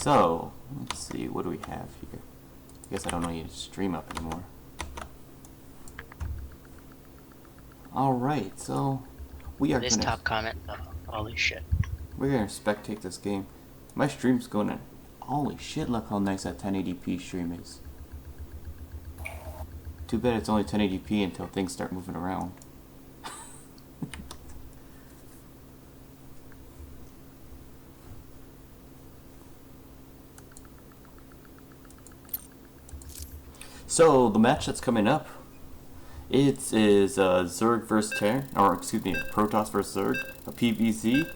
So, let's see, what do we have here? I guess I don't need to stream up anymore. Alright, so we are This gonna... top comment, holy shit. We're gonna spectate this game. My stream's going to... Holy shit, look how nice that 1080p stream is. Too bad it's only 1080p until things start moving around. So, the match that's coming up, it is Zerg versus Terran, or excuse me, Protoss versus Zerg, a PVZ.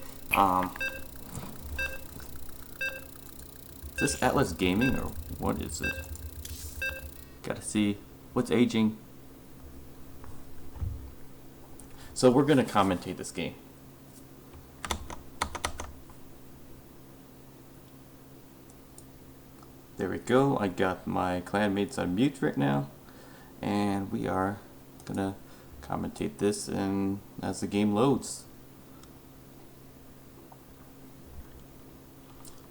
Is this Atlas Gaming, or what is it? Gotta see what's aging. So we're gonna commentate this game. There we go. I got my clanmates on mute right now, and we are gonna commentate this and as the game loads.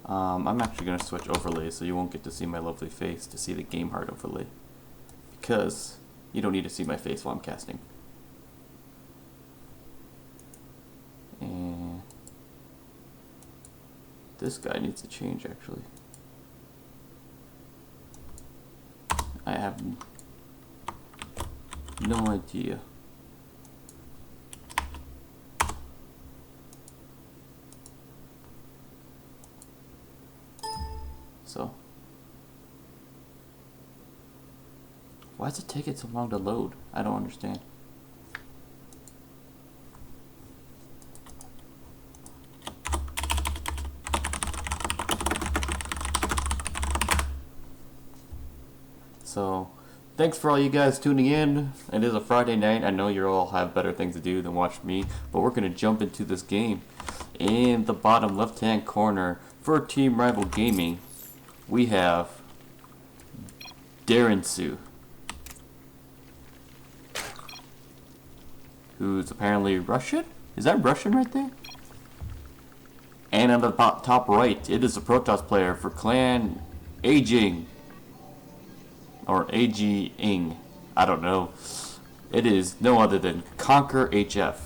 I'm actually gonna switch overlays so you won't get to see my lovely face to see the game hard overlay, because you don't need to see my face while I'm casting. And this guy needs to change actually. I have no idea. So, why is it taking so long to load? I don't understand. So, thanks for all you guys tuning in. It is a Friday night. I know you all have better things to do than watch me, but we're going to jump into this game. In the bottom left-hand corner for Team Rival Gaming, we have Darren Sue, who's apparently Russian? Is that Russian right there? And on the top right, it is a Protoss player for Clan Aging. Or AG-ing. I don't know. It is no other than Conquer HF.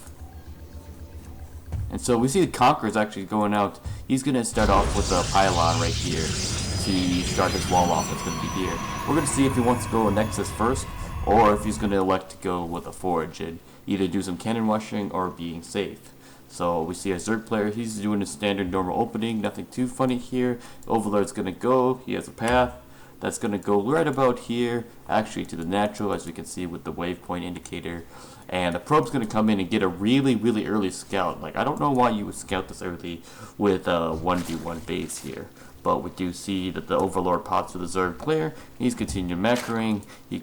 And so we see Conquer is actually going out. He's going to start off with a pylon right here to start his wall off. That's going to be here. We're going to see if he wants to go Nexus first, or if he's going to elect to go with a Forge and either do some cannon rushing or being safe. So we see a Zerg player. He's doing a standard normal opening. Nothing too funny here. Overlord's going to go. He has a path that's going to go right about here, actually to the natural, as we can see with the waypoint indicator. And the probe's going to come in and get a really, really early scout. Like, I don't know why you would scout this early with a 1v1 base here. But we do see that the Overlord pops with the Zerg player. He's continuing macroing. He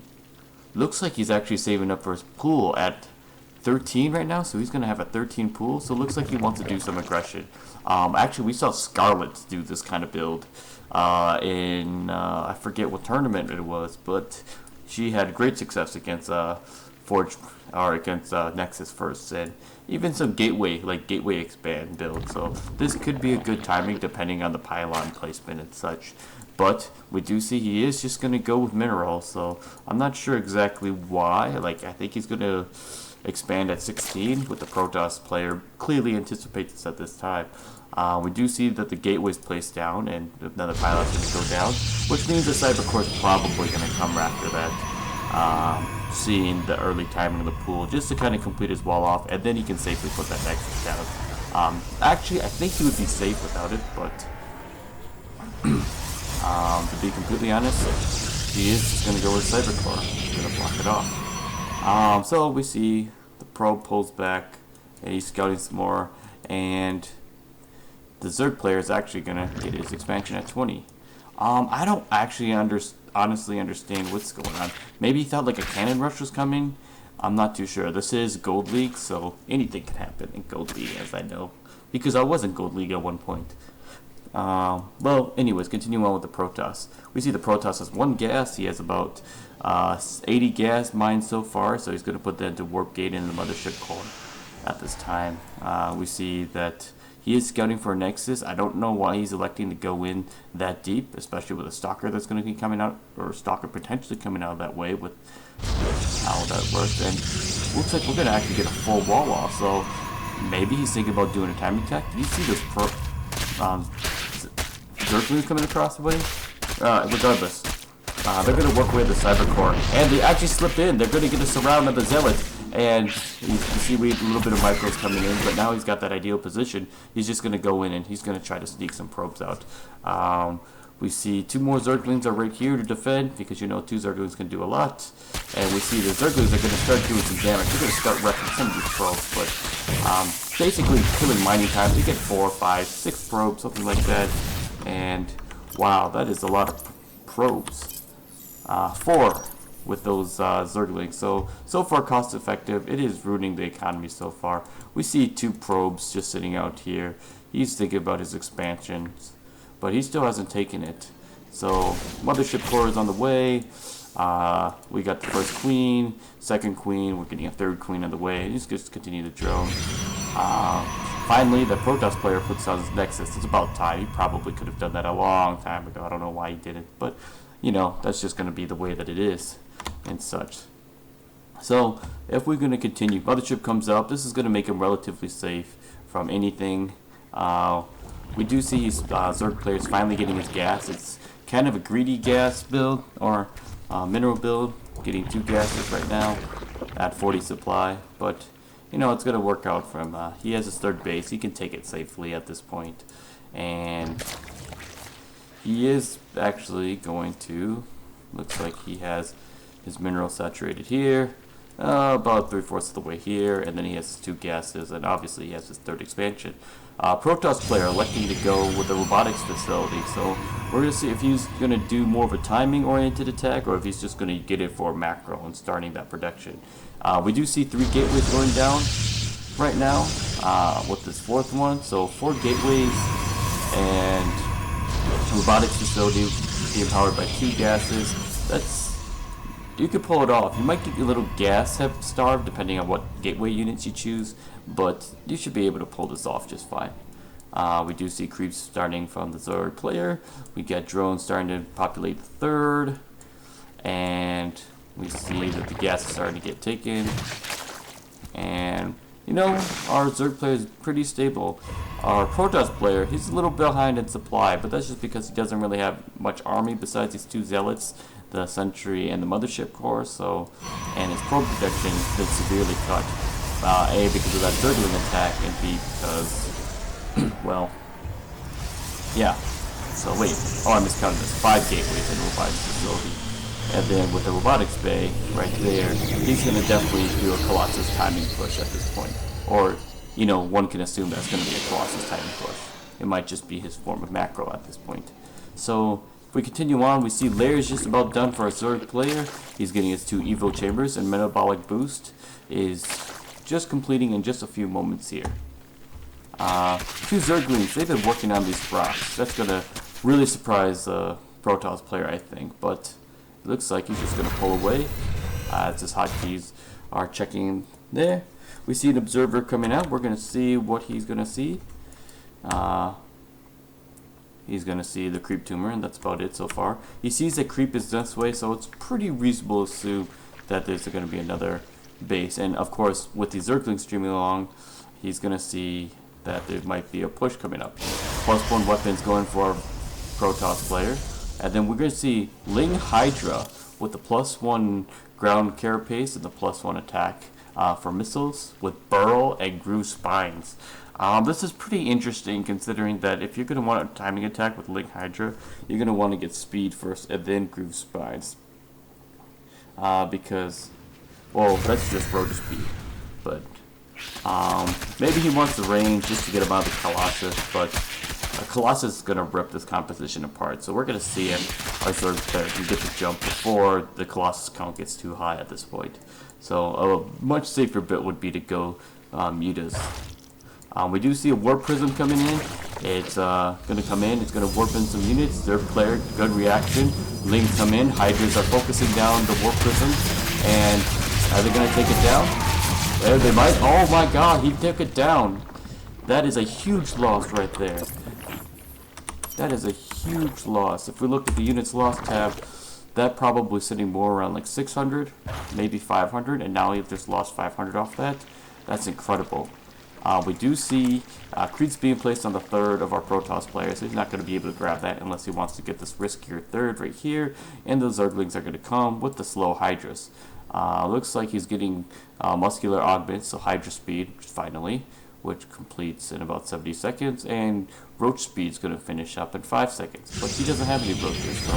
looks like he's actually saving up for his pool at 13 right now, so he's going to have a 13 pool. So it looks like he wants to do some aggression. Actually, we saw Scarlet do this kind of build I forget what tournament it was, but she had great success against Forge, or against Nexus first, and even some gateway expand build. So this could be a good timing depending on the pylon placement and such. But we do see he is just going to go with minerals, so I'm not sure exactly why. Like, I think he's going to expand at 16 with the Protoss player. Clearly anticipates this at this time. We do see that the gateway's placed down and another pylon's going to go down, which means the Cyber Core is probably going to come after that, seeing the early timing of the pool, just to kind of complete his wall off, and then he can safely put that Nexus down. Actually, I think he would be safe without it, but to be completely honest, he is just going to go with Cyber Core. He's going to block it off. So we see the probe pulls back, and he's scouting some more, and the Zerg player is actually going to get his expansion at 20. I don't actually honestly understand what's going on. Maybe he thought like a cannon rush was coming. I'm not too sure. This is Gold League, so anything can happen in Gold League, as I know, because I was in Gold League at one point. Well, anyways, continuing on with the Protoss. We see the Protoss has 1 gas. He has about 80 gas mines so far, so he's going to put that into Warp Gate in the Mothership core. at this time. We see that he is scouting for a Nexus. I don't know why he's electing to go in that deep, especially with a Stalker that's going to be coming out, or a Stalker potentially coming out of that way with how that works. And looks like we're going to actually get a full wall off, so maybe he's thinking about doing a timing attack. Did you see this Zerglings coming across the way? Regardless, they're going to work with the Cyber Core, and they actually slipped in. They're going to get a surround of the Zealots. And you see we have a little bit of micros coming in, but now he's got that ideal position. He's just going to go in and he's going to try to sneak some probes out. We see 2 more Zerglings are right here to defend, because you know 2 Zerglings can do a lot. And we see the Zerglings are going to start doing some damage. They're going to start wrecking some of these probes, but basically killing mining time. They get 4, 5, 6 probes, something like that. And wow, that is a lot of probes. 4 with those Zerglings. So far cost effective. It is ruining the economy so far. We see 2 probes just sitting out here. He's thinking about his expansions, but he still hasn't taken it. So Mothership Core is on the way. We got the first queen, second queen. We're getting a third queen on the way. He's just continue to drone. Finally, the Protoss player puts on his Nexus. It's about time. He probably could have done that a long time ago. I don't know why he didn't, but you know, that's just going to be the way that it is and such. So if we're going to continue, Mothership comes up. This is going to make him relatively safe from anything. We do see Zerg players finally getting his gas. It's kind of a greedy gas build, or mineral build, getting 2 gases right now at 40 supply, but you know, it's going to work out for him. He has his 3rd base. He can take it safely at this point, and he is actually going to, looks like he has his mineral saturated here, about 3/4 of the way here, and then he has his 2 gases, and obviously he has his 3rd expansion. Protoss player electing to go with the robotics facility, so we're going to see if he's going to do more of a timing oriented attack, or if he's just going to get it for macro and starting that production. We do see 3 gateways going down right now with this 4th one, so 4 gateways and robotics facility being powered by 2 gases. That's, you could pull it off. You might get a little gas starved depending on what gateway units you choose, but you should be able to pull this off just fine. We do see creeps starting from the 3rd player. We get drones starting to populate the 3rd, and we see that the gas is starting to get taken. And you know, our Zerg player is pretty stable. Our Protoss player, he's a little behind in supply, but that's just because he doesn't really have much army besides these 2 zealots, the Sentry and the Mothership Core. So, and his probe protection is severely cut. A, because of that Zergling attack, and B, because, well, yeah. So wait, I miscounted this. 5 gateways in the robotics facility. And then with the robotics bay right there, he's going to definitely do a Colossus timing push at this point. Or, you know, one can assume that's going to be a Colossus timing push. It might just be his form of macro at this point. So, if we continue on, we see Lair is just about done for our Zerg player. He's getting his 2 Evo chambers, and Metabolic Boost is just completing in just a few moments here. 2 Zerglings, they've been working on these rocks. That's going to really surprise the Protoss player, I think, but it looks like he's just going to pull away. As his hotkeys are checking there. We see an observer coming out. We're going to see what he's going to see. He's going to see the creep tumor, and that's about it so far. He sees that creep is this way, so it's pretty reasonable to assume that there's going to be another base. And of course, with the Zergling streaming along, he's going to see that there might be a push coming up. +1 weapons going for our Protoss player. And then we're going to see Ling Hydra with the +1 ground carapace and the +1 attack for missiles with burrow and groove spines. This is pretty interesting, considering that if you're going to want a timing attack with Ling Hydra, you're going to want to get speed first and then groove spines. Because, well, that's just rotor speed. But maybe he wants the range just to get him out of the Colossus, but Colossus is going to rip this composition apart, so we're going to see him, our Zerg player, can get the jump before the Colossus count gets too high at this point. So a much safer bit would be to go Mutas. We do see a Warp Prism coming in. It's going to come in, it's going to warp in some units. Zerg player, good reaction. Lings come in, Hydras are focusing down the Warp Prism, and are they going to take it down? There they might. Oh my god, he took it down. That is a huge loss right there. That is a huge loss. If we look at the units lost tab, that probably sitting more around like 600, maybe 500, and now you've just lost 500 off that. That's incredible. We do see creeps being placed on the third of our Protoss players. So he's not going to be able to grab that unless he wants to get this riskier third right here. And those Zerglings are going to come with the slow Hydras. Looks like he's getting muscular augments, so Hydra speed finally, which completes in about 70 seconds. And Roach speed is going to finish up in 5 seconds. But he doesn't have any Roaches, so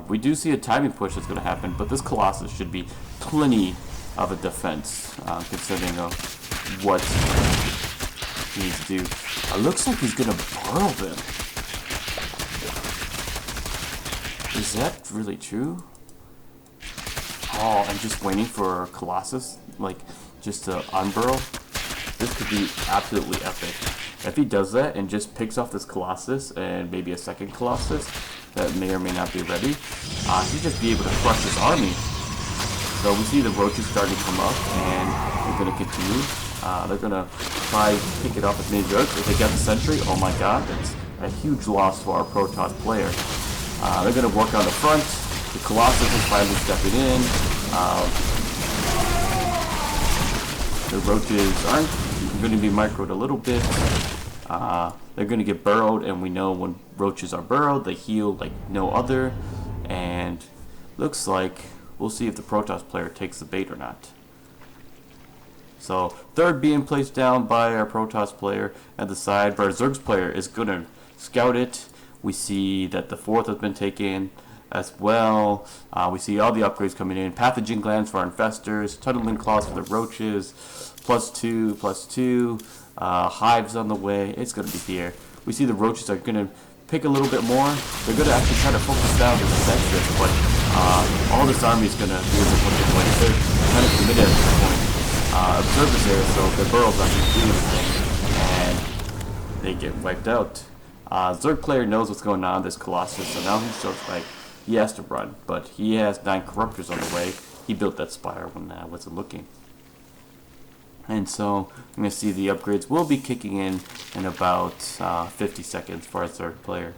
we do see a timing push that's going to happen. But this Colossus should be plenty of a defense, considering what he needs to do. It looks like he's gonna burrow them. Is that really true? Oh, I'm just waiting for Colossus, like, just to unburrow. This could be absolutely epic. If he does that and just picks off this Colossus and maybe a second Colossus that may or may not be ready, he'd just be able to crush his army. So we see the Roaches starting to come up, and they're going to continue. They're going to try to pick it off as many Zergs. If they get the Sentry, oh my god, that's a huge loss for our Protoss player. They're going to work on the front. The Colossus is finally stepping in. The Roaches aren't going to be microed a little bit. They're going to get burrowed, and we know when Roaches are burrowed, they heal like no other. And looks like we'll see if the Protoss player takes the bait or not. So, third being placed down by our Protoss player at the side, but our Zerg's player is going to scout it. We see that the fourth has been taken as well. We see all the upgrades coming in. Pathogen glands for our infestors, tunneling claws for the Roaches, +2, +2, hives on the way. It's going to be here. We see the Roaches are going to pick a little bit more. They're going to actually try to focus down to the Sextus, but all this army is going to be able to push it away. They're kind of committed at this point. Observers there, so their burrow's not going to do anything, and they get wiped out. Zerg player knows what's going on, this Colossus, so now he's just like, he has to run, but he has 9 Corruptors on the way. He built that Spire when I wasn't looking. And so, I'm going to see the upgrades will be kicking in about 50 seconds for our Zerg player.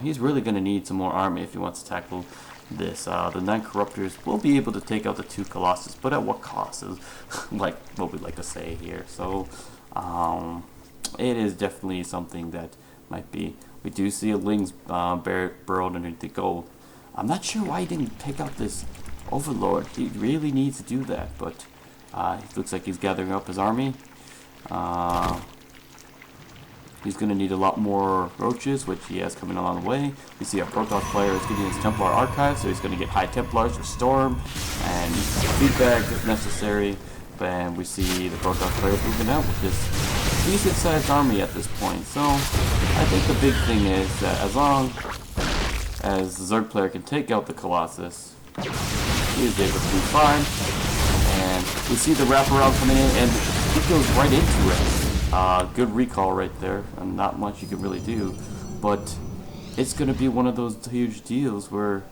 He's really going to need some more army if he wants to tackle this. The 9 Corruptors will be able to take out the 2 Colossus, but at what cost is like what we like to say here. So, it is definitely something that might be. We do see a Ling's burrowed underneath the gold. I'm not sure why he didn't take out this Overlord. He really needs to do that, but it looks like he's gathering up his army. He's going to need a lot more Roaches, which he has coming along the way. We see our Protoss player is getting his Templar Archive, so he's going to get High Templars for Storm and feedback if necessary. And we see the Protoss players moving out with this decent-sized army at this point. So I think the big thing is that as long as the Zerg player can take out the Colossus, he is able to do fine. And we see the wraparound coming in, and he goes right into it. Good recall right there, and not much you can really do, but it's going to be one of those huge deals where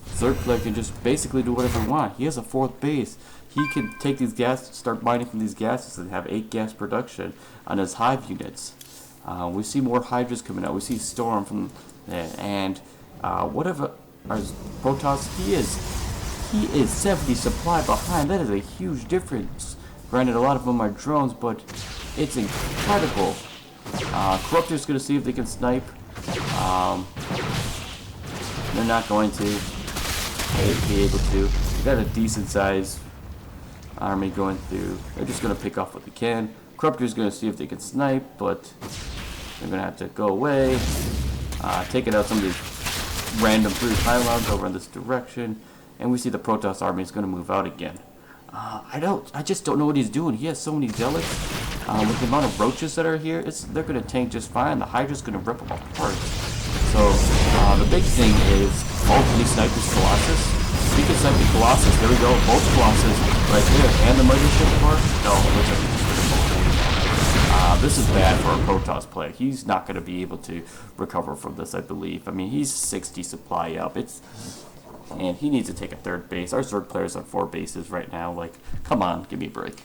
Zerg player can just basically do whatever he wants. He has a 4th base. He can take these gases, start mining from these gases, and have 8 gas production on his hive units. We see more Hydras coming out. We see Storm from there, and whatever our Protoss, he is 70 supply behind. That is a huge difference. Granted, a lot of them are drones, but it's incredible. Corruptor's going to see if they can snipe. They're not going to be able to. They got a decent size army going through. They're just going to pick off what they can. Corruptor's going to see if they can snipe, but they're going to have to go away. Taking out some of these random 3 pylons over in this direction. And we see the Protoss army is going to move out again. I just don't know what he's doing. He has so many Zealots. With the amount of Roaches that are here, they're going to tank just fine. The Hydra's going to rip them apart. So, the big thing is, can he snipe this Colossus? He can snipe the Colossus. There we go. Both Colossus right there. And the Mothership part? No, it looks like he just put them both. This is bad for a Protoss player. He's not going to be able to recover from this, I believe. I mean, he's 60 supply up. And he needs to take a third base. Our third player's on 4 bases right now. Like, come on, give me a break.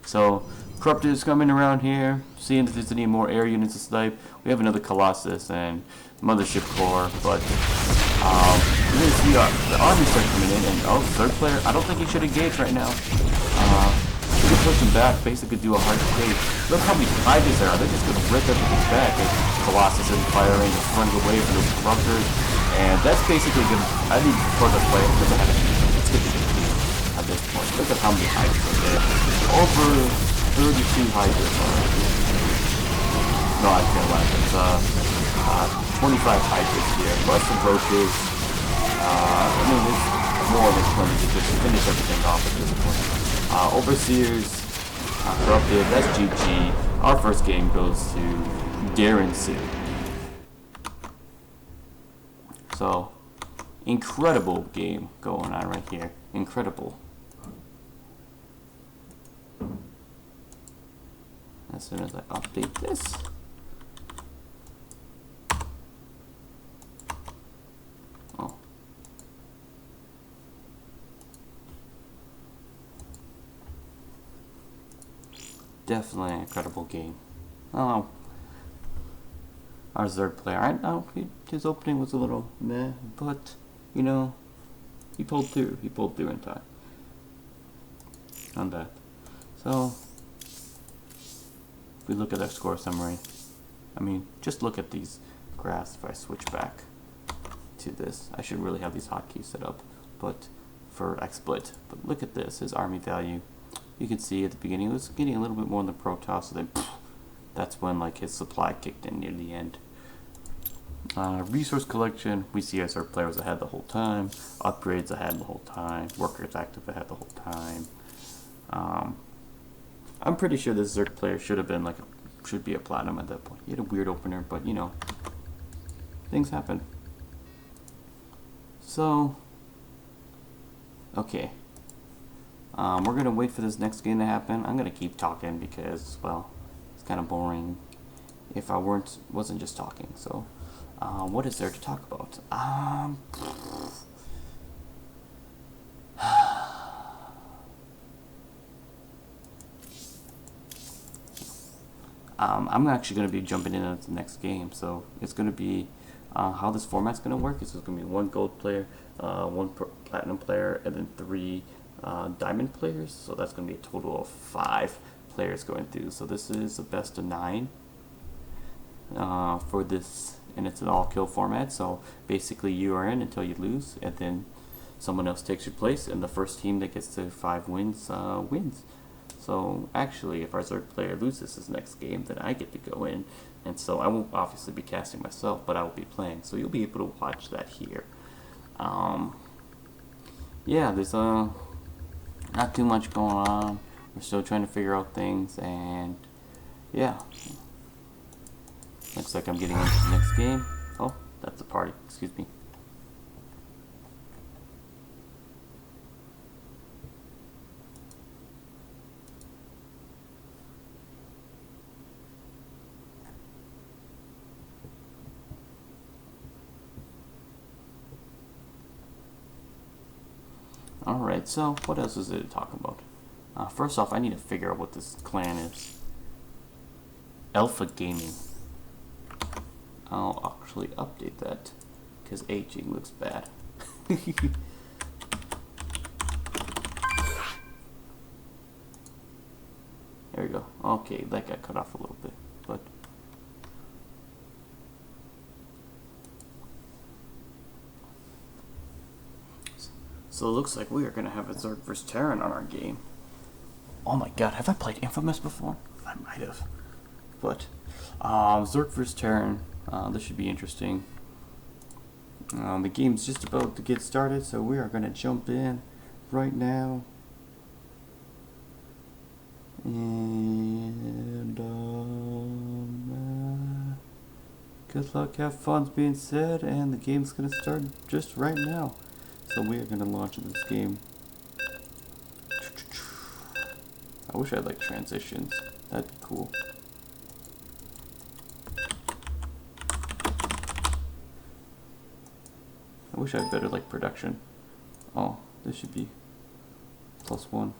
So, Corrupted is coming around here, seeing if there's any more air units to snipe. We have another Colossus and Mothership Core, but you're going to see the army start coming in, and third player, I don't think he should engage right now. We can push him back, basically do a hard chase. Look how many Tigers there are. They're just going to rip everything back. And Colossus isn't firing, it's running away from those Corruptors, and that's basically going to, I need for the player, because I have it's going to be at this point. Look at how many Hydras are there. Over 32 Hydras. No, I can't lie. It's 25 Hydras here, plus some roaches. I mean, it's more than plenty to just finish everything off at this point. Overseers, Corrupted, that's GG. Our first game goes to Darren Sue. So, incredible game going on right here. Incredible. As soon as I update this. Oh. Definitely an incredible game. Oh. Our third player, I know his opening was a little meh, but, you know, he pulled through. He pulled through in time. On that. So, we look at our score summary. I mean, just look at these graphs. If I switch back to this, I should really have these hotkeys set up, but for XSplit. But look at this, his army value. You can see at the beginning it was getting a little bit more than Protoss, so then that's when like his supply kicked in near the end. Resource collection, we see as our player was ahead the whole time. Upgrades ahead the whole time. Workers active ahead the whole time. I'm pretty sure this Zerg player should have been like should be a platinum at that point. He had a weird opener, but you know, things happen. So, okay, we're gonna wait for this next game to happen. I'm gonna keep talking because, well, it's kind of boring if I wasn't just talking. So, what is there to talk about? I'm actually going to be jumping into the next game, so it's going to be how this format's going to work. Is going to be 1 gold player, 1 platinum player, and then 3 diamond players. So that's going to be a total of 5 players going through. So this is a best of 9 for this, and it's an all-kill format. So basically, you are in until you lose, and then someone else takes your place, and the first team that gets to 5 wins wins. So actually, if our Zerg player loses his next game, then I get to go in, and so I won't obviously be casting myself, but I will be playing. So you'll be able to watch that here. Yeah, there's not too much going on. We're still trying to figure out things, and yeah, looks like I'm getting into the next game. Oh, that's a party. Excuse me. Alright, so what else is there to talk about? First off, I need to figure out what this clan is. Alpha Gaming. I'll actually update that, because aging looks bad. There we go. Okay, that got cut off a little bit, but... So it looks like we are going to have a Zerg vs Terran on our game. Oh my god, have I played Infamous before? I might have. But, Zerg vs Terran, this should be interesting. The game's just about to get started, so we are going to jump in right now. And, good luck, have fun's being said, and the game's going to start just right now. So we are going to launch this game. I wish I had like transitions. That'd be cool. I wish I had better like production. Oh, this should be +1.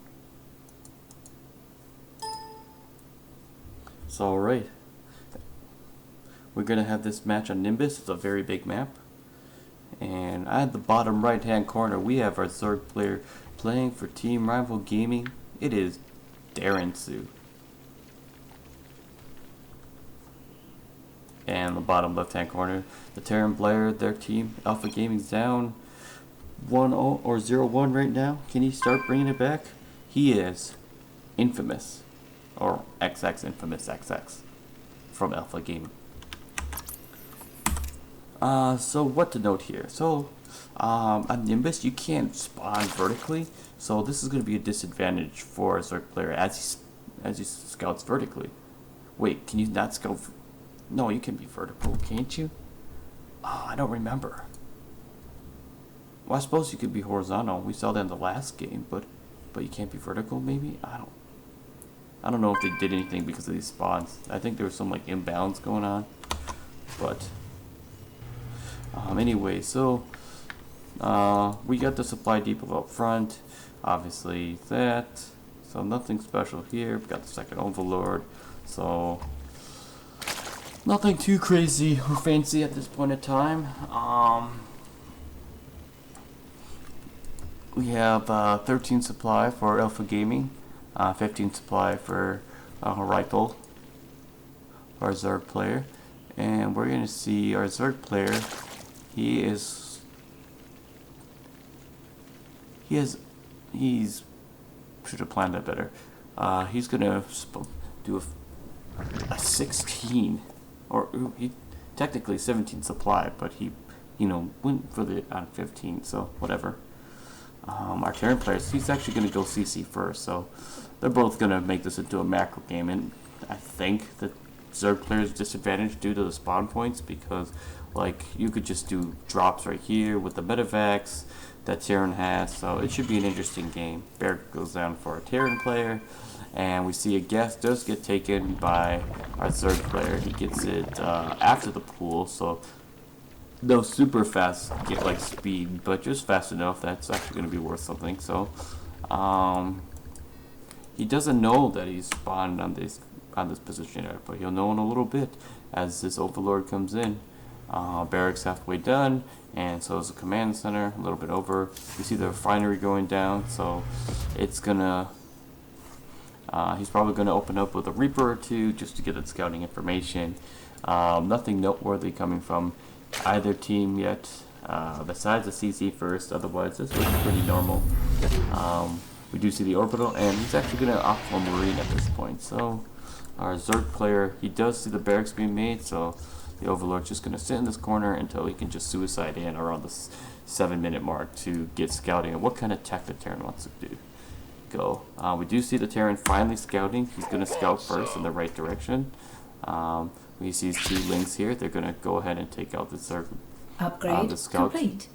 So alright. We're gonna have this match on Nimbus. It's a very big map. And at the bottom right hand corner we have our Zerg player playing for Team Rival Gaming. It is Darren Sue. And the bottom left hand corner, the Terran Blair, their team, Alpha Gaming's down 1-0 or 0-1 right now. Can he start bringing it back? He is infamous, or XX infamous XX from Alpha Gaming. So what to note here? So on Nimbus you can't spawn vertically, so this is going to be a disadvantage for a Zerg player as he scouts vertically. Wait, can you not scout? No, you can be vertical, can't you? Oh, I don't remember. Well, I suppose you could be horizontal. We saw that in the last game, but you can't be vertical. Maybe I don't know if they did anything because of these spawns. I think there was some like imbalance going on, but anyway, so we got the supply depot up front. Obviously that. So nothing special here. We got the second Overlord. So nothing too crazy or fancy at this point in time. We have 13 supply for Alpha Gaming, 15 supply for Rifle, our Zerg player, and we're gonna see our Zerg player. He's should have planned that better. He's gonna do a 16. Or he technically 17 supply, but he, went for the 15, so whatever. Our Terran players, he's actually going to go CC first, so they're both going to make this into a macro game, and I think that Zerg players disadvantage due to the spawn points, because like you could just do drops right here with the medevacs that Terran has, so it should be an interesting game. Bear goes down for a Terran player. And we see a gas does get taken by our Zerg player. He gets it after the pool, so no super fast like speed, but just fast enough that's actually going to be worth something. So he doesn't know that he's spawned on this position yet, but he'll know in a little bit as this Overlord comes in. Barracks halfway done, and so is the command center a little bit over. We see the refinery going down, so it's gonna. He's probably going to open up with a Reaper or two just to get that scouting information. Nothing noteworthy coming from either team yet, besides the CC first. Otherwise, this looks pretty normal. We do see the orbital, and he's actually going to opt for Marine at this point. So our Zerg player, he does see the barracks being made, so the Overlord's just going to sit in this corner until he can just suicide in around the 7-minute mark to get scouting and what kind of tech the Terran wants to do. We do see the Terran finally scouting. He's going to scout first in the right direction. We see these 2 links here. They're going to go ahead and take out the Zerg. Upgrade the scout. complete.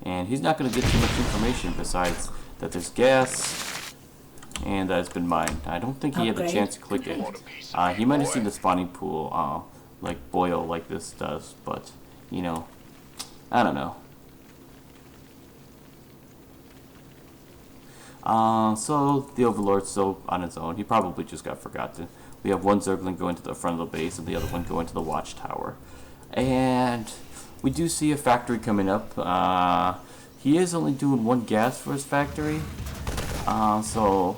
And he's not going to get too much information besides that there's gas and that it's been mined. I don't think he had the chance to click it. He might have seen the spawning pool like boil like this does, but I don't know. So the Overlord's still on his own. He probably just got forgotten. We have one Zergling going to the front of the base and the other one going to the watchtower. And we do see a factory coming up. He is only doing 1 gas for his factory. So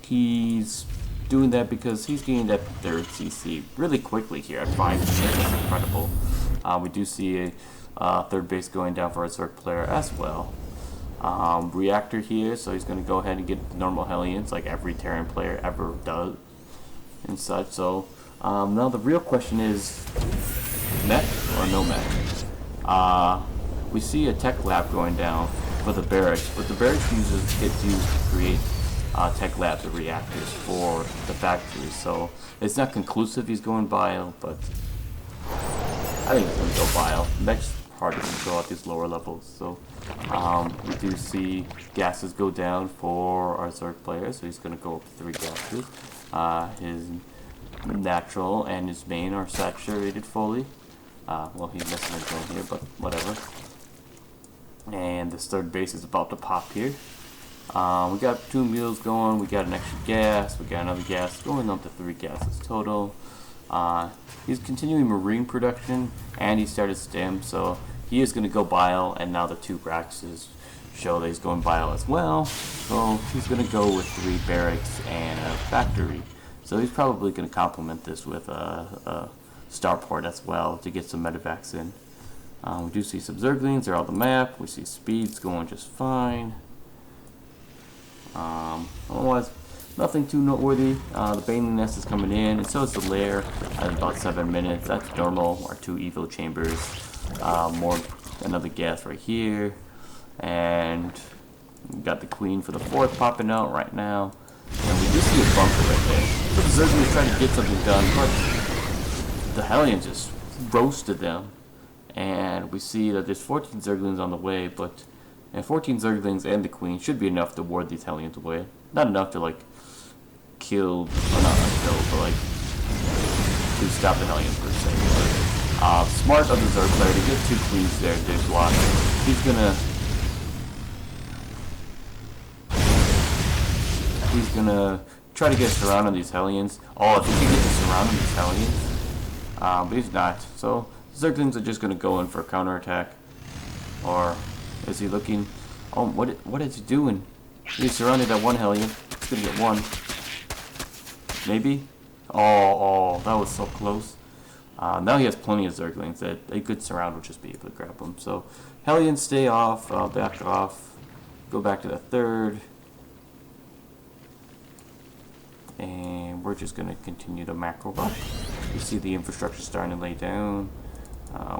he's doing that because he's getting that 3rd CC really quickly here at 5 minutes. That's incredible. We do see a 3rd base going down for a Zerg player as well. Reactor here, so he's going to go ahead and get normal Hellions like every Terran player ever does and such. So now the real question is mech or no mech? We see a tech lab going down for the barracks, but the barracks gets used to create tech labs and reactors for the factory, so it's not conclusive he's going bio, but I think he's going to go bio. Mech's harder to control at these lower levels, so we do see gases go down for our Zerg player, so he's going to go up to 3 gases. His natural and his main are saturated fully. Well, he's missing a drone here, but whatever. And this third base is about to pop here. We got 2 mules going, we got an extra gas, we got another gas, going up to 3 gases total. He's continuing marine production, and he started stem, so he is going to go bile, and now the 2 Raxes show that he's going bile as well. So he's going to go with 3 barracks and a factory. So he's probably going to complement this with a starport as well to get some medevacs in. We do see some Zerglings, they're on the map. We see speeds going just fine. Otherwise, nothing too noteworthy. The Baneling nest is coming in, and so is the lair at about 7 minutes. That's normal. Our 2 evo chambers. Another gas right here. And we got the queen for the 4th popping out right now. And we do see a bunker right there. So the Zerglings trying to get something done, but the Hellions just roasted them. And we see that there's 14 Zerglings on the way, but 14 Zerglings and the queen should be enough to ward these Hellions away. Not enough to like kill, or not kill, but like to stop the Hellions per se. But, smart of the Zerg player to get 2 queens there to block. He's gonna try to get a surround on these Hellions. Oh, if he can get the surround on these Hellions. But he's not. So Zerglings are just gonna go in for a counterattack. Or is he looking? Oh, what is he doing? He's surrounded at 1 Hellion. He's gonna get 1. Maybe? Oh, that was so close. Now he has plenty of Zerglings that a good surround would just be able to grab them. So Hellions stay off, back off, go back to the 3rd. And we're just going to continue to macro up. We see the infrastructure starting to lay down.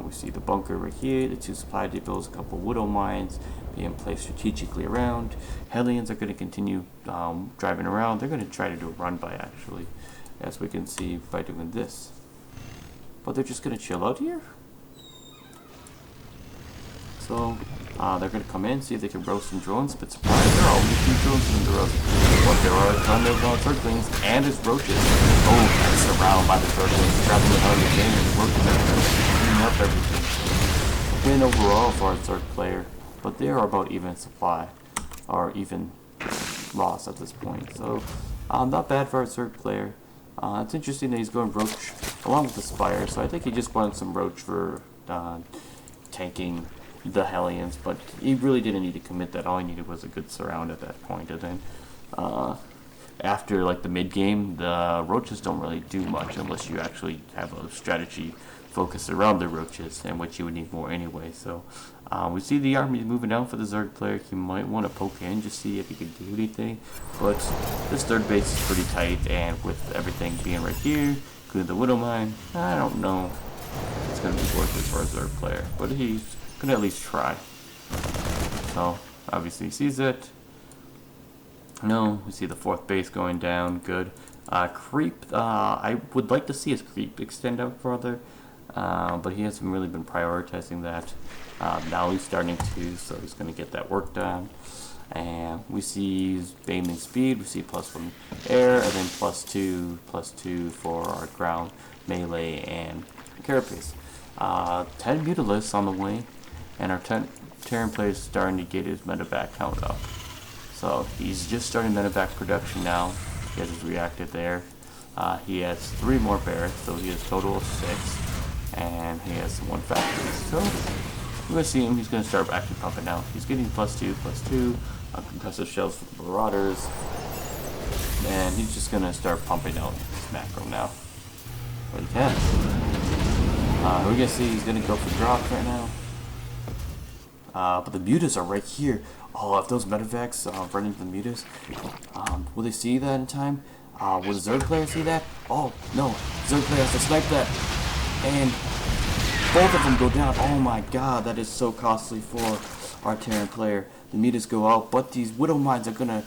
We see the bunker right here, the 2 supply depots, a couple widow mines being placed strategically around. Hellions are going to continue driving around. They're going to try to do a run by actually, as we can see by doing this. But they're just going to chill out here. So they're going to come in, see if they can roast some drones, but surprise, there are only 2 drones in the roast. But there are a ton of Zerglings and his roaches. Oh, that's surrounded by the Zerglings, trapping the Hellions in and roaching everything, cleaning up everything. Win overall for our Zerg player, but they are about even supply, or even loss at this point. So not bad for our Zerg player. It's interesting that he's going Roach along with the Spire, so I think he just wanted some Roach for tanking the Hellions, but he really didn't need to commit that. All he needed was a good surround at that point, and then after like the mid game, the Roaches don't really do much unless you actually have a strategy focused around the Roaches, and which you would need more anyway. So we see the army moving down for the Zerg player. He might want to poke in just see if he can do anything, but this 3rd base is pretty tight, and with everything being right here, including the Widow Mine, I don't know if it's going to be worth it for a Zerg player, but he's going to at least try. So obviously he sees it. No, we see the 4th base going down. Good. Creep. I would like to see his creep extend out further, but he hasn't really been prioritizing that. Now he's starting to, so he's going to get that work done. And we see Baneling speed. We see +1 air, and then +2 for our ground, melee, and carapace. 10 Mutalisks on the way, and our Terran player is starting to get his medevac count up. So he's just starting medevac production now. He has his reactor there. He has 3 more barracks, so he has a total of 6. And he has 1 factory. So we're going to see him. He's going to start actually pumping out. He's getting +2 concussive shells for the Marauders. And he's just going to start pumping out his macro now. But he can. We're going to see he's going to go for drops right now. But the mutas are right here. Oh, if those medevacs run into the mutas, will they see that in time? Will the Zerg player see that? Oh, no. Zerg player has to snipe that. And both of them go down. Oh my god, that is so costly for our Terran player. The mutas go out, but these Widow Mines are going to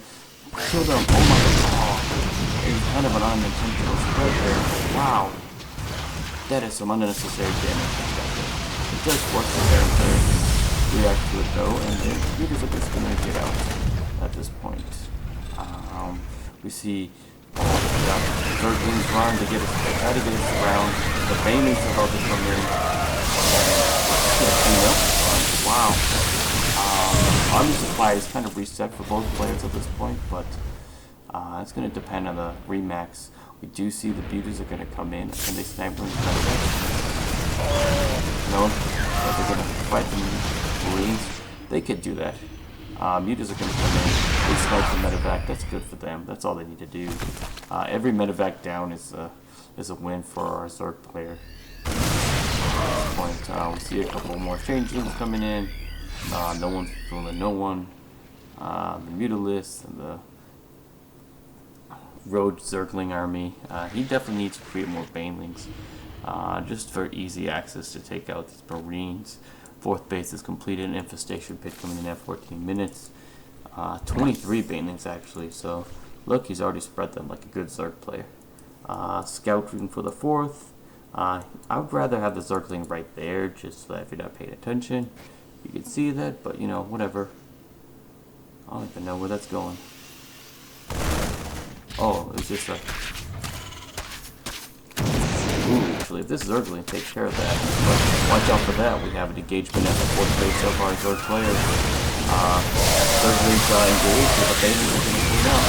kill them. Oh my god. Oh, it's kind of an unintentional spread there. Wow. That is some unnecessary damage. It does force the Terran player to react to it though, and the mutas are just going to get out at this point. We see Zerglings run to get us, try to get us around. The Banelings are about to come in. clean up. Wow. Army supply is kind of reset for both players at this point, but it's going to depend on the remax. We do see the beauties are going to come in. Can they snipe them? No. But they're going to fight the Marines. They could do that. Mutas are going to come in. They snipe the medevac. That's good for them. That's all they need to do. Every medevac down is a win for our Zerg player. At this point, we see a couple more changelings coming in. No one's fooling no one. The Mutalisk and the Road Zergling army. He definitely needs to create more banelings. Just for easy access to take out these Marines. 4th base is completed. An infestation pit coming in at 14 minutes. 23 banelings actually. So look, he's already spread them like a good Zerg player. Scouting for the 4th. I would rather have the Zergling right there, just so that if you're not paying attention, you can see that. But you know, whatever. I don't even know where that's going. Oh, it's just a... Ooh, actually, if this Zergling takes care of that. But watch out for that. We have an engagement at the 4th base of our Zerg player. Zergling's engaged, but they are going to clean up.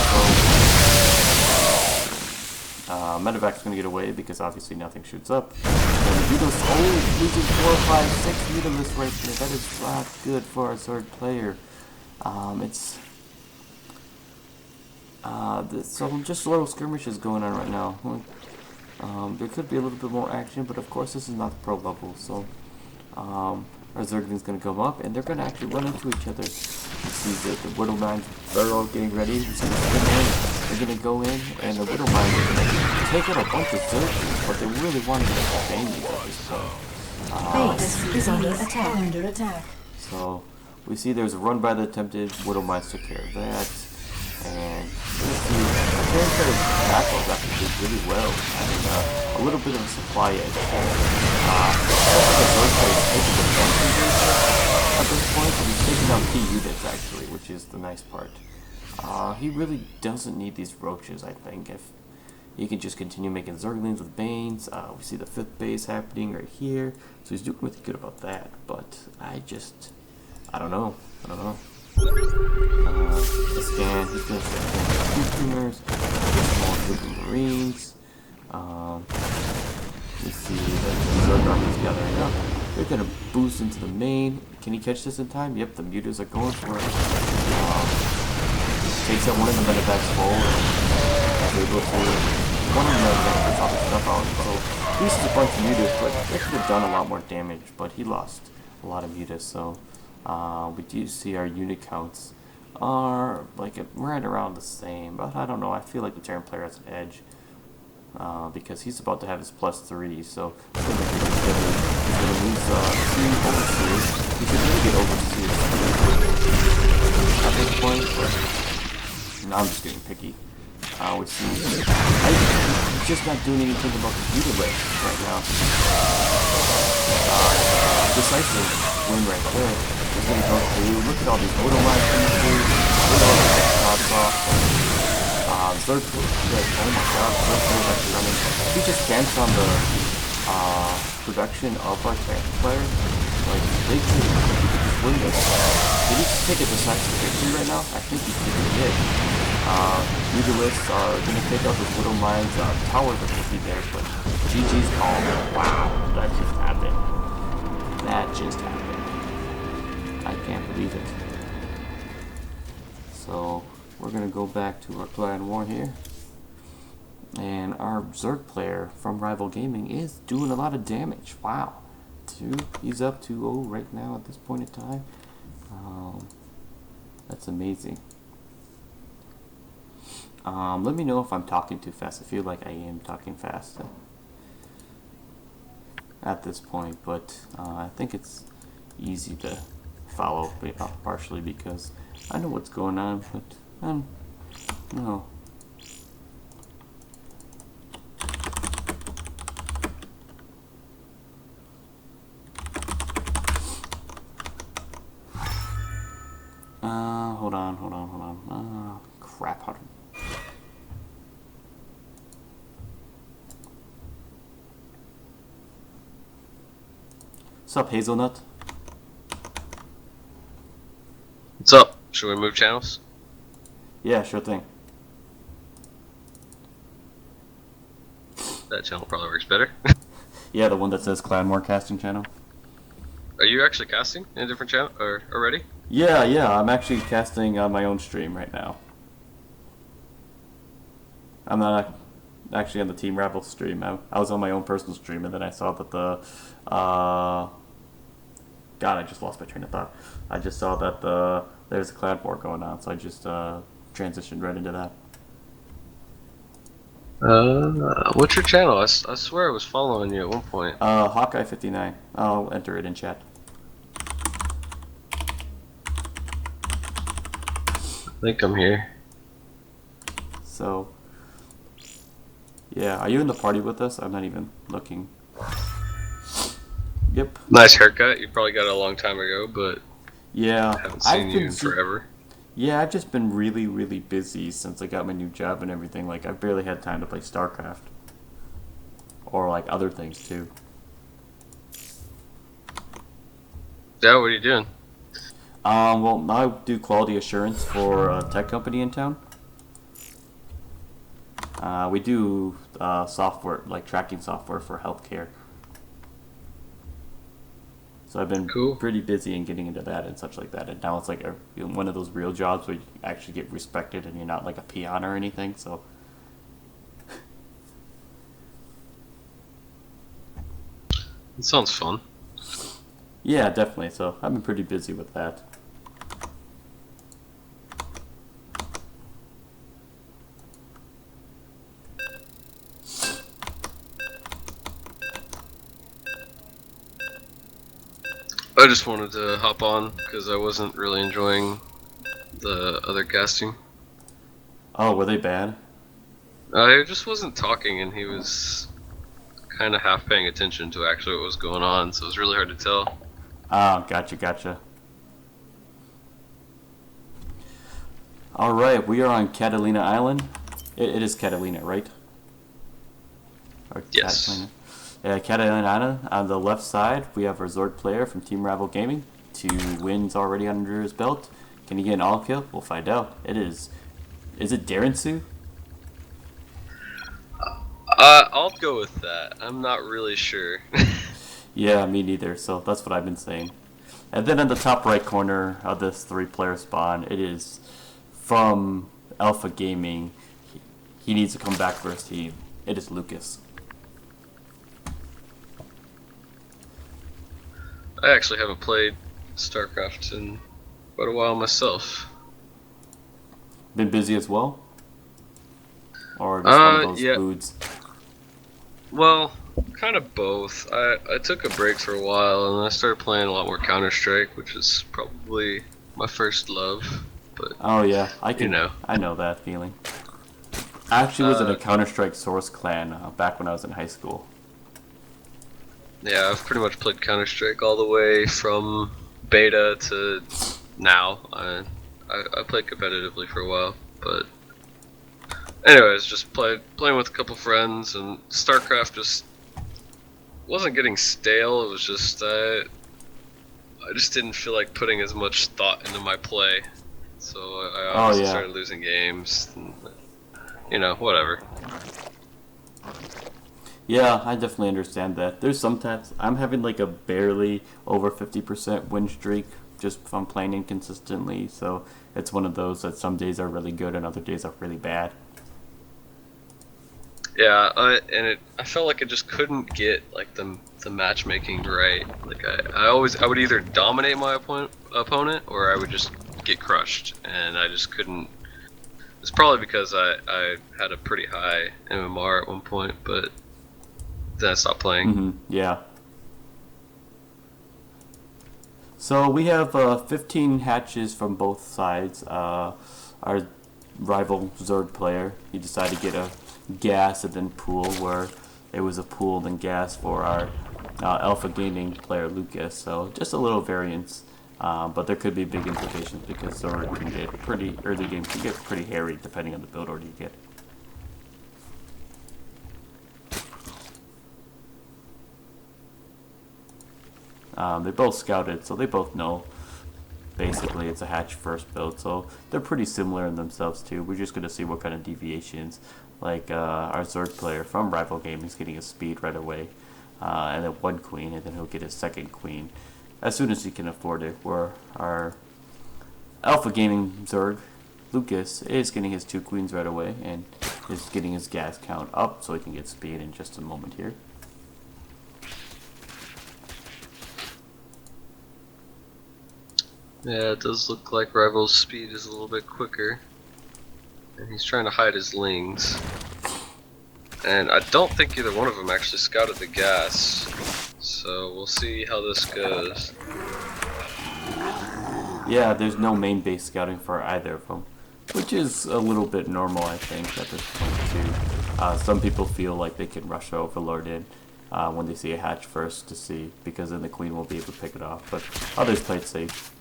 So, medevac's going to get away because obviously nothing shoots up. And the Mutalisk, losing 4, 5, 6 Mutalisk right there. That is not good for our Zerg player. So just little skirmishes going on right now. There could be a little bit more action, but of course this is not the pro level, so our Zergling's going to come up, and they're going to actually run into each other. You see the Widow Mines barrel getting ready. You see they're going to go in, and the Widow Mines are going to take out a bunch of Zerglings, but they really wanted to sustain these at this point. Base is under attack. So we see there's a run by the attempted. Widow Mines took care of that. And the Terran backlogs actually did really well. And a little bit of a supply edge. The Zerg player is taking the defense at this point, but he's taking out key units actually, which is the nice part. He really doesn't need these roaches, I think. If he can just continue making Zerglings with Banes. We see the 5th base happening right here. So he's doing really good about that. But I don't know. The scan, he's going to scan 2 tuners, more Super Marines. We see that the Zerg army's gathering up. They're going to boost into the main. Can he catch this in time? Yep, the mutas are going for it. Takes out one of the medevacs forward and is able to. One of the medevacs gets all the stuff out. So this is a bunch of mutas, but they could have done a lot more damage. But he lost a lot of mutas, so. We do see our unit counts are like right around the same, but I don't know. I feel like the Terran player has an edge because he's about to have his +3, so he's going to lose 2 overseers. He should really get overseers at this point, but I'm just getting picky. We see he's just not doing anything about the Mutalisk right now. Decisive win right there. He's going to go through. Look at all these Widow Mines coming through. Look at all these shots off. Zerg, oh my god, Zerg is actually running. He just camps on the production of our Terran player. Like, they could just win this. Did he just take a decisive victory right now? I think he did. Mutalisks are going to take out the Widow Mines. Towers are going to be there, but GG's called. Wow, that just happened. That just happened. I can't believe it. So we're gonna go back to our clan war here, and our Zerg player from Rival Gaming is doing a lot of damage. Wow, he's up 2-0 right now at this point in time. That's amazing. Let me know if I'm talking too fast. I feel like I am talking fast at this point, but I think it's easy to follow, partially because I know what's going on, but no. Hold on. Crap. What's up, Hazelnut? What's up? Should we move channels? Yeah, sure thing. That channel probably works better. Yeah, the one that says Clanmore Casting Channel. Are you actually casting in a different channel or already? Yeah, I'm actually casting on my own stream right now. I'm not actually on the Team Rebel stream. I was on my own personal stream, and then I saw that the, God, I just lost my train of thought. I just saw that there's a clan war going on, so I just transitioned right into that. What's your channel? I swear I was following you at one point. Hawkeye59. I'll enter it in chat. I think I'm here. So, yeah, are you in the party with us? I'm not even looking. Yep. Nice haircut. You probably got it a long time ago, but Yeah, haven't seen you in su- forever. Yeah, I've just been really, really busy since I got my new job and everything. Like, I've barely had time to play StarCraft. Or, like, other things, too. Yeah, what are you doing? Well, I do quality assurance for a tech company in town. We do software, like tracking software for healthcare. So I've been Cool. pretty busy in getting into that and such like that. And now it's like one of those real jobs where you actually get respected and you're not like a peon or anything. So It sounds fun. yeah, definitely. So I've been pretty busy with that. I just wanted to hop on because I wasn't really enjoying the other casting. Oh, were they bad? I just wasn't talking, and he was kind of half paying attention to actually what was going on, so it was really hard to tell. Oh, gotcha. All right, we are on Catalina Island. It is Catalina, right? Or Yes. Catalina. Yeah, Catalina Island. On the left side, we have our Zord player from Team Rival Gaming. 2 wins already under his belt. Can he get an all kill? We'll find out. It is. Is it Darren Sue? I'll go with that. I'm not really sure. Yeah, me neither. So that's what I've been saying. And then in the top right corner of this 3-player spawn, it is from Alpha Gaming. He needs to come back for his team. It is Lucas. I actually haven't played StarCraft in quite a while myself. Been busy as well? Or just one of those yeah. foods? Well, kind of both. I took a break for a while and I started playing a lot more Counter-Strike, which is probably my first love. But Oh yeah, I know that feeling. I actually was in a Counter-Strike Source clan back when I was in high school. yeah, I've pretty much played Counter-Strike all the way from beta to now. I played competitively for a while, but anyways, just playing with a couple friends, and StarCraft just wasn't getting stale. It was just I just didn't feel like putting as much thought into my play, so I obviously started losing games. And, whatever. Yeah, I definitely understand that. There's sometimes I'm having like a barely over 50% win streak just from playing inconsistently, so it's one of those that some days are really good and other days are really bad. Yeah, I felt like I just couldn't get like the matchmaking right. Like I would either dominate my opponent or I would just get crushed, and I just couldn't. It's probably because I had a pretty high MMR at one point, but then I stopped playing. Yeah. So we have 15 hatches from both sides. Our rival Zord player, he decided to get a gas and then pool, where it was a pool then gas for our Alpha Gaming player Lucas. So just a little variance, but there could be big implications because Zord can get pretty early game can get pretty hairy depending on the build order you get. They both scouted, so they both know. Basically, it's a hatch first build, so they're pretty similar in themselves too. We're just gonna see what kind of deviations. Like our Zerg player from Rival Gaming is getting a speed right away, and then 1 queen, and then he'll get his 2nd queen as soon as he can afford it. Where our Alpha Gaming Zerg, Lucas, is getting his 2 queens right away, and is getting his gas count up so he can get speed in just a moment here. Yeah, it does look like Rival's speed is a little bit quicker. And he's trying to hide his lings. And I don't think either one of them actually scouted the gas. So we'll see how this goes. Yeah, there's no main base scouting for either of them, which is a little bit normal, I think, at this point too. Some people feel like they can rush Overlord in when they see a hatch first to see, because then the queen won't be able to pick it off, but others play it safe.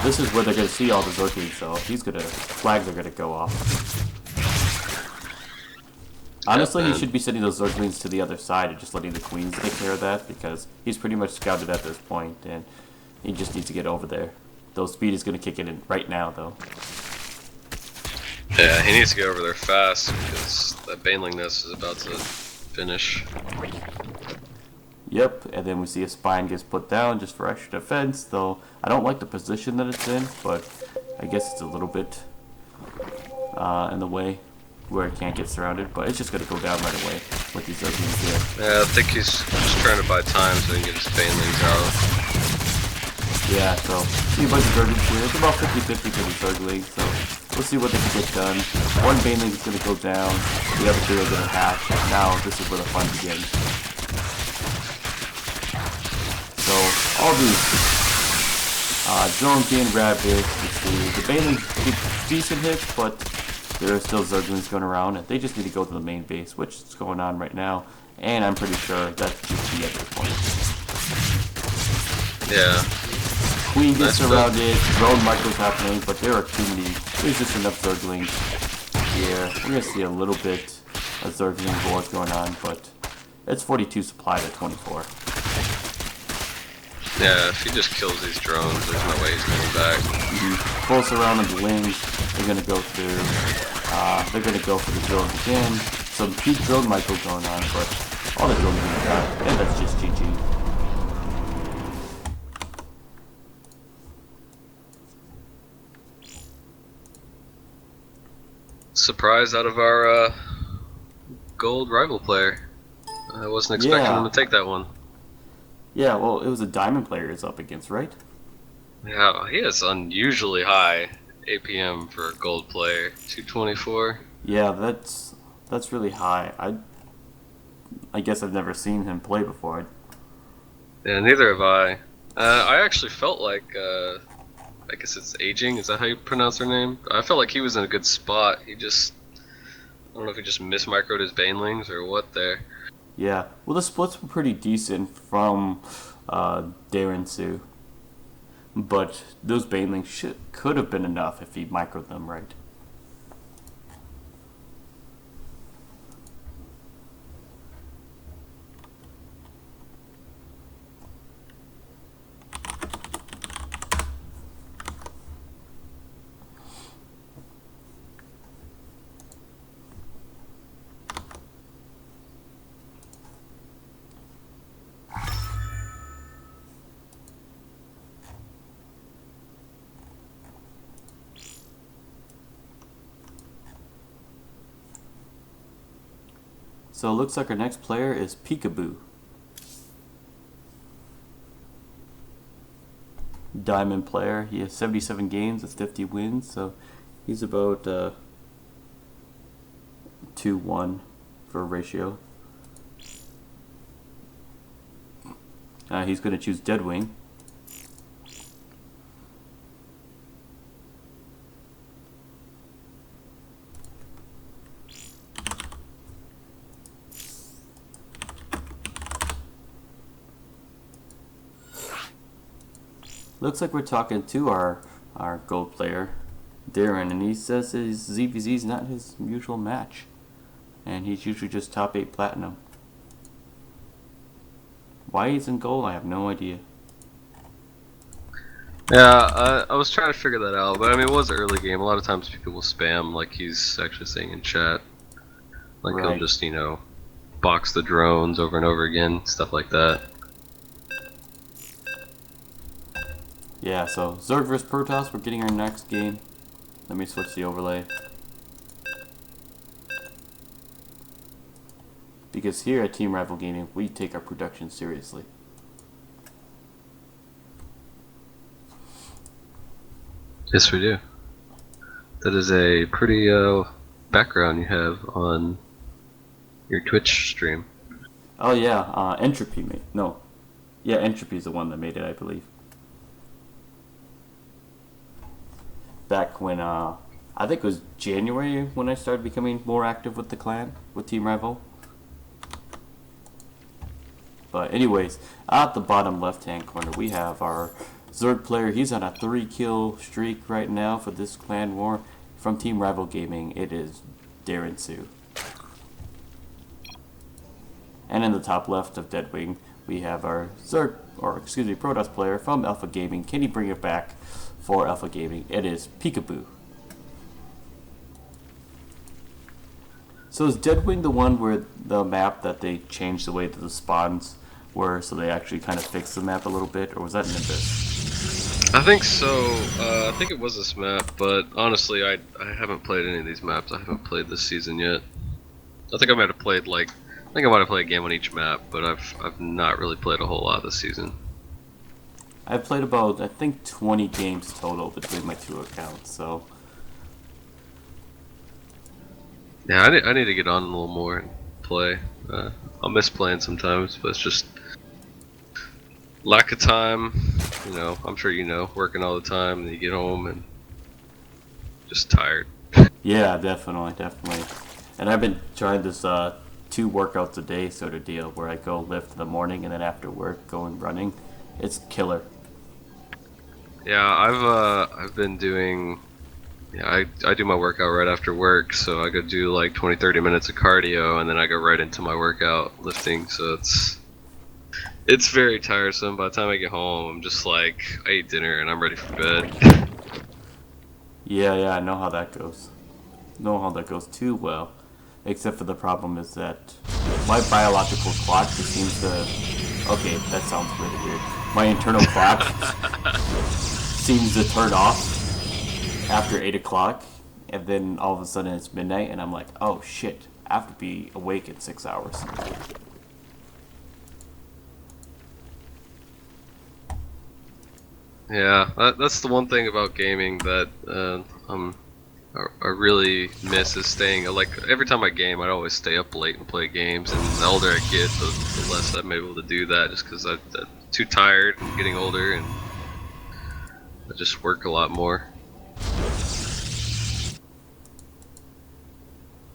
This is where they're going to see all the Zerglings, so flags are going to go off. Honestly, he should be sending those Zerglings to the other side and just letting the queens take care of that, because he's pretty much scouted at this point, and he just needs to get over there. Though speed is going to kick in right now, though. Yeah, he needs to get over there fast, because that Baneling nest is about to finish. Yep, and then we see a spine gets put down just for extra defense, though I don't like the position that it's in, but I guess it's a little bit in the way where it can't get surrounded, but it's just going to go down right away with these Zerglings here. Yeah, I think he's just trying to buy time so he can get his Banelings out. Yeah, so see a bunch of Zerglings here. It's about 50-50 for the Zerglings, so we'll see what they can get done. 1 Baneling is going to go down, the other 2 are going to hatch, and now this is where the fun begins. So, all these drones being grabbed here, the Banelings get decent hits, but there are still Zerglings going around, and they just need to go to the main base, which is going on right now, and I'm pretty sure that's GG at this point. Yeah. Queen gets surrounded, drone micros happening, but there are too many, there's just enough Zerglings here. We're going to see a little bit of Zergling wars going on, but it's 42 supplied at 24. Yeah, if he just kills these drones, there's no way he's coming back. Full surround of the wings. They're gonna go through. They're gonna go for the drones again. Some peak drone micro going on, but all the drones are gonna die, and that's just GG. Surprise out of our gold rival player. I wasn't expecting him to take that one. Yeah, well, it was a diamond player he's up against, right? Yeah, he has unusually high APM for a gold player. 224. Yeah, that's really high. I guess I've never seen him play before. Yeah, neither have I. I actually felt like, I guess it's Aging, is that how you pronounce her name? I felt like he was in a good spot. I don't know if he just mismicroed his Banelings or what there. Yeah, well, the splits were pretty decent from Darren Sue, but those Banelings could have been enough if he microed them right. So it looks like our next player is Peekaboo. Diamond player. He has 77 games with 50 wins, so he's about 2-1 for ratio. He's going to choose Deadwing. Looks like we're talking to our gold player, Darren, and he says his ZVZ is not his usual match, and he's usually just top 8 platinum. Why he's in gold, I have no idea. Yeah, I was trying to figure that out, but I mean, it was an early game. A lot of times people will spam, like he's actually saying in chat. Like he'll Right. just, box the drones over and over again, stuff like that. Yeah, so Zerg vs Protoss, we're getting our next game. Let me switch the overlay. Because here at Team Rival Gaming, we take our production seriously. Yes, we do. That is a pretty background you have on your Twitch stream. Oh yeah, Entropy made. No. Yeah, Entropy's the one that made it, I believe. Back when, I think it was January when I started becoming more active with the clan, with Team Rival. But anyways, at the bottom left-hand corner, we have our Zerg player. He's on a 3-kill streak right now for this clan war. From Team Rival Gaming, it is Darren Sue. And in the top left of Deadwing, we have our Protoss player from Alpha Gaming. Can he bring it back for Alpha Gaming? It is Peekaboo. So is Deadwing the one where the map that they changed the way that the spawns were, so they actually kind of fixed the map a little bit, or was that Nimbus? I think so. I think it was this map, but honestly, I haven't played any of these maps. I haven't played this season yet. I think I might have played a game on each map, but I've not really played a whole lot this season. I've played about, I think, 20 games total between my two accounts, so... Yeah, I need to get on a little more and play. I'll miss playing sometimes, but it's just lack of time. I'm sure working all the time, and you get home and just tired. Yeah, definitely. And I've been trying this 2 workouts a day sort of deal, where I go lift in the morning and then after work go and running. It's killer. Yeah, I've been doing. Yeah, I do my workout right after work, so I go do like 20-30 minutes of cardio, and then I go right into my workout lifting. So it's very tiresome. By the time I get home, I'm just like, I eat dinner and I'm ready for bed. Yeah, I know how that goes. Know how that goes too well. Except for the problem is that my biological clock just seems to... Okay, that sounds really weird. My internal clock seems to turn off after 8 o'clock, and then all of a sudden it's midnight, and I'm like, oh shit, I have to be awake in 6 hours. Yeah, that's the one thing about gaming that I really miss is staying. Like every time I game, I'd always stay up late and play games, and the older I get, the less I'm able to do that, just because I'm too tired and getting older, and I just work a lot more.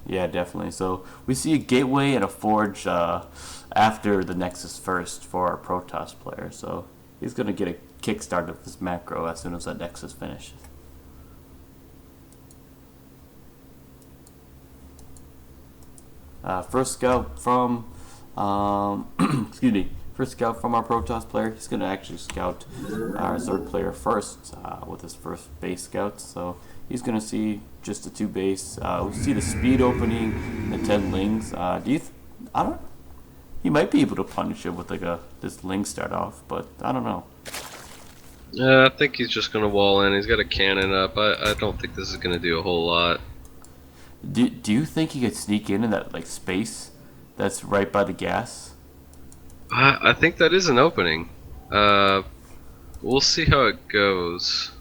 Yeah, definitely. So we see a gateway and a forge after the Nexus first for our Protoss player. So he's going to get a kickstart of his macro as soon as that Nexus finishes. First scout from first scout from our Protoss player. He's going to actually scout our Zerg player first with his first base scout. So he's going to see just the 2 base. We see the speed opening, the 10 lings. He might be able to punish it with like this ling start off, but I don't know. I think he's just gonna wall in. He's got a cannon up. I don't think this is gonna do a whole lot. Do you think he could sneak in that like space that's right by the gas? I think that is an opening. We'll see how it goes.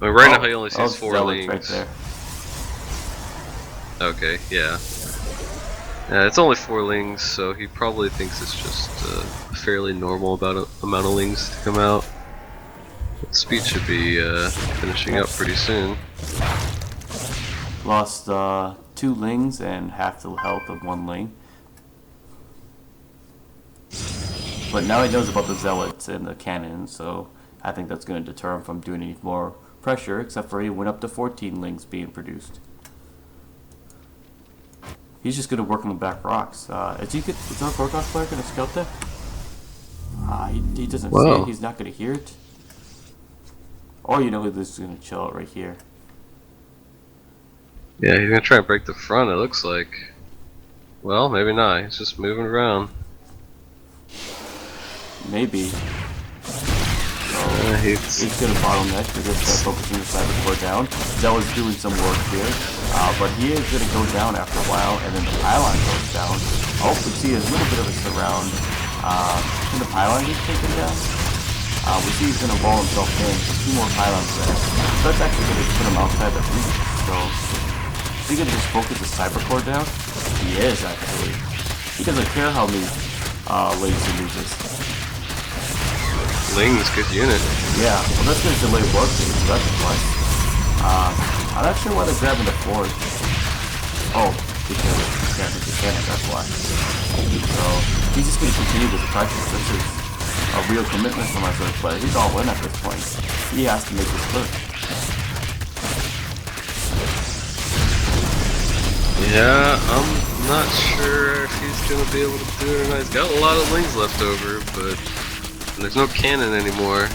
I mean, right now he only sees 4 lings. Right there. Okay, yeah. Yeah, it's only 4 lings, so he probably thinks it's just a fairly normal amount of lings to come out. But speed should be finishing up pretty soon. Lost 2 lings and half the health of 1 ling. But now he knows about the zealots and the cannon, so I think that's going to deter him from doing any more pressure, except for he went up to 14 lings being produced. He's just going to work on the back rocks. Is our Protoss player going to scout that? He doesn't see Wow. it. He's not gonna hear it. Or you know this is gonna chill out right here. Yeah, he's gonna try and break the front, it looks like. Well, maybe not. He's just moving around. Maybe. He's gonna bottleneck to just focusing the cyber core down. Zella's doing some work here. But he is gonna go down after a while, and then the pylon goes down. Oh, we see a little bit of a surround. And the pylon gets taken down. We see he's gonna wall himself in. There's 2 more pylons there. So that's actually gonna put him outside the reach. So is he gonna just focus the cyber core down? He is actually. He doesn't care how many lanes he loses. Ling's good unit. Yeah, well that's gonna delay warp speed, so that's a plus. I'm not sure why they're grabbing the forge. Oh, because he's grabbing the cannon, that's why. So he's just gonna continue with the practice. This is a real commitment from our third player. He's all in at this point. He has to make this work. Yeah, I'm not sure if he's gonna be able to do it or not. He's got a lot of Lings left over, but there's no cannon anymore.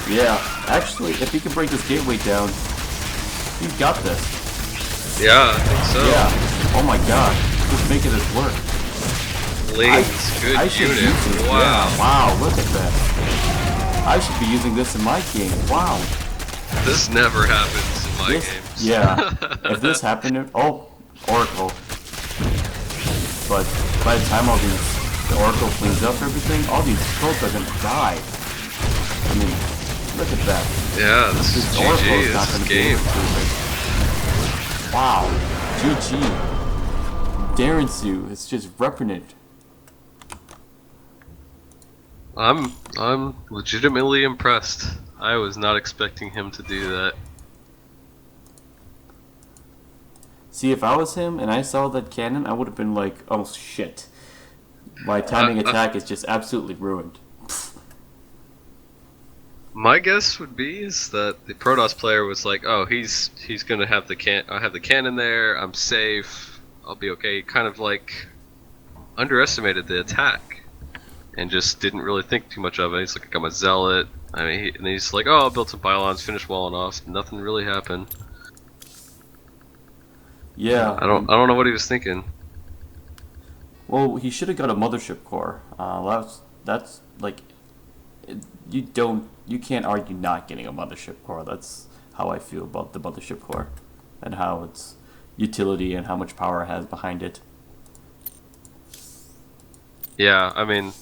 Yeah, actually, if he can break this gateway down, he's got this. Yeah, I think so. Yeah. Oh my god, just making this work. Lings, good I should unit. use it. Wow. Yeah, wow, look at that. I should be using this in my game. Wow. This never happens in my This, games. yeah. If this happened, oh, Oracle. But by the time the Oracle cleans up everything, all these scrolls are gonna die. I mean, look at that. Yeah, this is Oracle GG, is not this gonna is be able game. to do it. Wow. GG. Darren Sue is just repping it. I'm legitimately impressed. I was not expecting him to do that. See, if I was him and I saw that cannon, I would have been like, oh shit. My timing attack is just absolutely ruined. My guess would be is that the Protoss player was like, oh, he's gonna have I have the cannon there, I'm safe, I'll be okay. Kind of like underestimated the attack and just didn't really think too much of it. He's like, I'm a zealot. I mean, and he's like, oh, I'll build some pylons, finish walling off. Nothing really happened. Yeah. I don't know what he was thinking. Well, he should have got a mothership core. That's like, you can't argue not getting a mothership core. That's how I feel about the mothership core, and how its utility and how much power it has behind it. Yeah, I mean,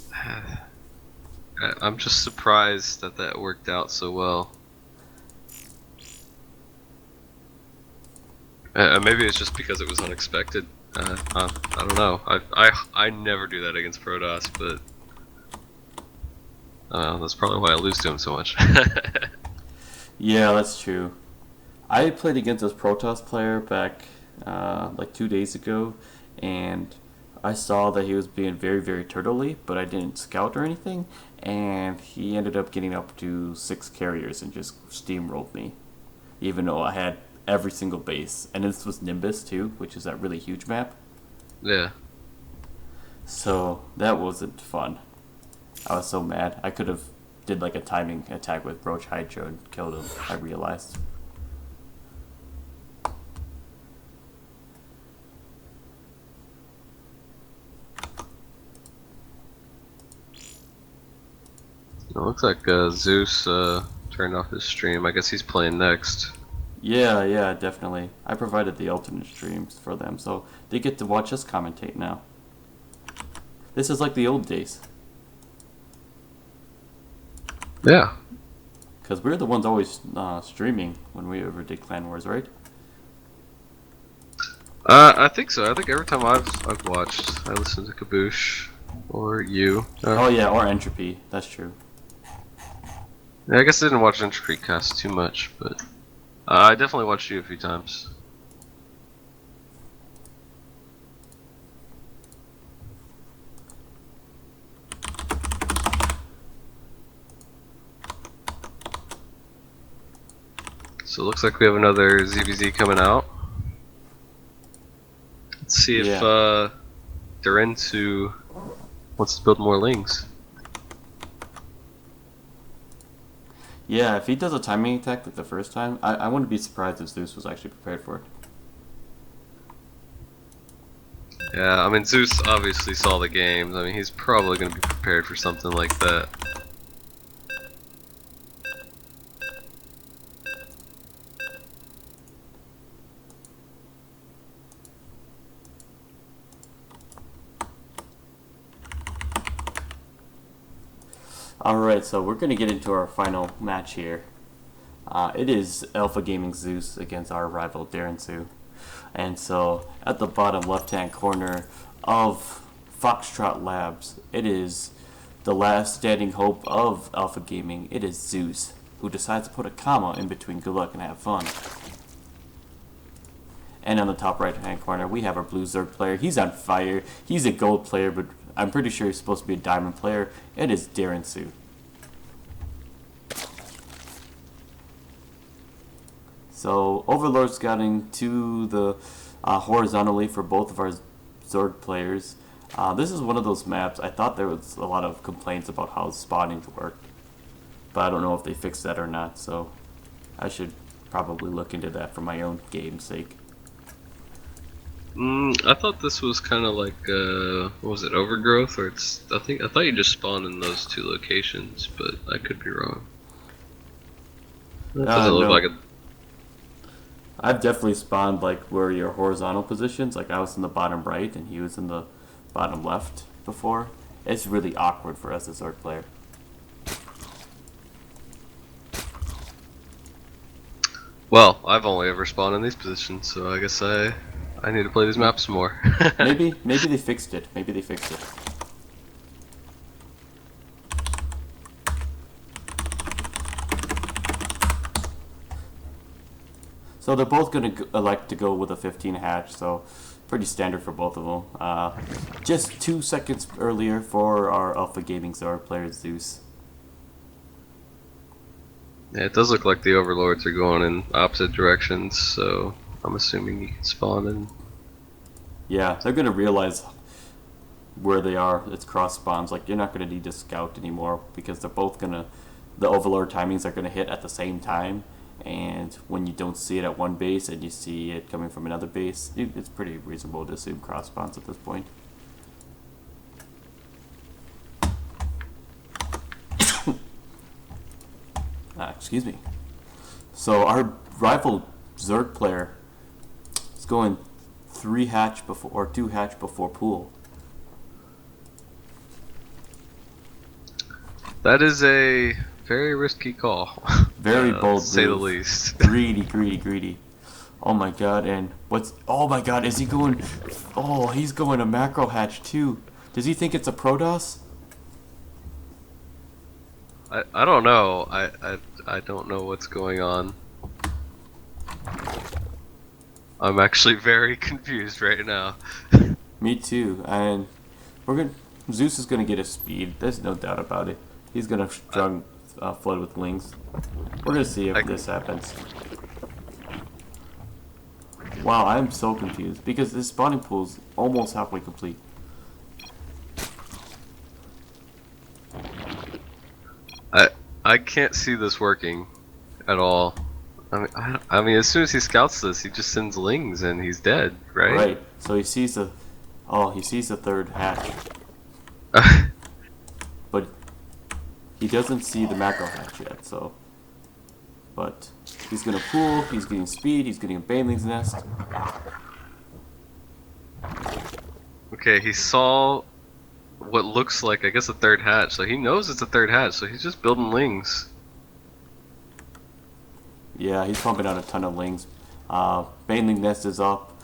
I'm just surprised that that worked out so well. Maybe it's just because it was unexpected. I don't know. I never do that against Protoss, but that's probably why I lose to him so much. Yeah, that's true. I played against this Protoss player back like 2 days ago, and I saw that he was being very, very turtley, but I didn't scout or anything, and he ended up getting up to 6 carriers and just steamrolled me, even though I had every single base. And this was Nimbus too, which is that really huge map. Yeah. So that wasn't fun. I was so mad. I could have did like a timing attack with Roach Hydro and killed him, I realized. It looks like Zeus turned off his stream. I guess he's playing next. Yeah, definitely. I provided the alternate streams for them, so they get to watch us commentate now. This is like the old days. Yeah. Because we're the ones always streaming when we ever did Clan Wars, right? I think so. I think every time I've watched, I listen to Kaboosh or you. Oh yeah, or Entropy. That's true. Yeah, I guess I didn't watch Entropy Cast too much, but I definitely watched you a few times. So it looks like we have another ZVZ coming out. Let's see if Durensu wants to build more Lings. Yeah, if he does a timing attack like the first time, I wouldn't be surprised if Zeus was actually prepared for it. Yeah, I mean, Zeus obviously saw the games. I mean, he's probably going to be prepared for something like that. Alright, so we're going to get into our final match here. It is Alpha Gaming Zeus against our rival Darren Sue. And so, at the bottom left-hand corner of Foxtrot Labs, it is the last standing hope of Alpha Gaming. It is Zeus, who decides to put a comma in between good luck and have fun. And on the top right-hand corner, we have our blue Zerg player. He's on fire. He's a gold player, but I'm pretty sure he's supposed to be a diamond player. It is Darren Sue. So, Overlord scouting to the horizontally for both of our Zerg players. This is one of those maps. I thought there was a lot of complaints about how spawning worked, but I don't know if they fixed that or not, so I should probably look into that for my own game's sake. I thought this was kind of like, what was it, Overgrowth? Or I thought you just spawned in those two locations, but I could be wrong. That doesn't look like a... I've definitely spawned like where your horizontal positions, like I was in the bottom right and he was in the bottom left before. It's really awkward for us as Zerg player. Well, I've only ever spawned in these positions, so I guess I need to play these maps more. maybe they fixed it. Maybe they fixed it. So they're both going to elect to go with a 15 hatch, so pretty standard for both of them. Just 2 seconds earlier for our Alpha Gaming Zerg player Zeus. Yeah, it does look like the Overlords are going in opposite directions, so I'm assuming you can spawn in. Yeah, they're going to realize where they are. It's cross spawns. Like, you're not going to need to scout anymore because they're both going to... The Overlord timings are going to hit at the same time. And when you don't see it at one base and you see it coming from another base, it's pretty reasonable to assume cross spawns at this point. Excuse me. So our rival Zerg player is going 3 hatch before, or 2 hatch before pool. That is a very risky call. Very bold, to say the move. least. Greedy. Oh my god, and what's... Oh my god, is he going... Oh, he's going a macro hatch too. Does he think it's a Protoss? I don't know. I don't know what's going on. I'm actually very confused right now. Me too, and we're gonna... Zeus is gonna get a speed. There's no doubt about it. He's gonna flood with wings. We're gonna see if this happens. Wow, I'm so confused because this spawning pool's almost halfway complete. I can't see this working at all. I mean, as soon as he scouts this, he just sends lings and he's dead, right? Right. So he sees the... Oh, he sees the 3rd hatch. But he doesn't see the macro hatch yet, so... But he's gonna pool, he's getting speed, he's getting a baneling's nest. Okay, he saw what looks like, I guess, a 3rd hatch, so he knows it's a 3rd hatch, so he's just building lings. Yeah, he's pumping out a ton of lings. Baneling nest is up.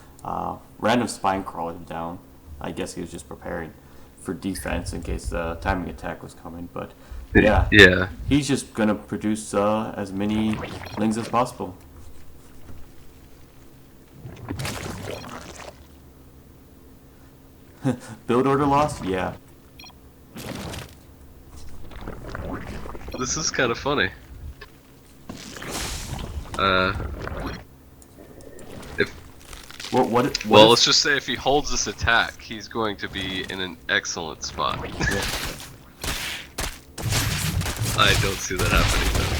Random spine crawler is down. I guess he was just preparing for defense in case the timing attack was coming, but yeah. He's just gonna produce as many lings as possible. Build order loss? Yeah. This is kind of funny. Well, let's just say if he holds this attack, he's going to be in an excellent spot. Yeah. I don't see that happening though.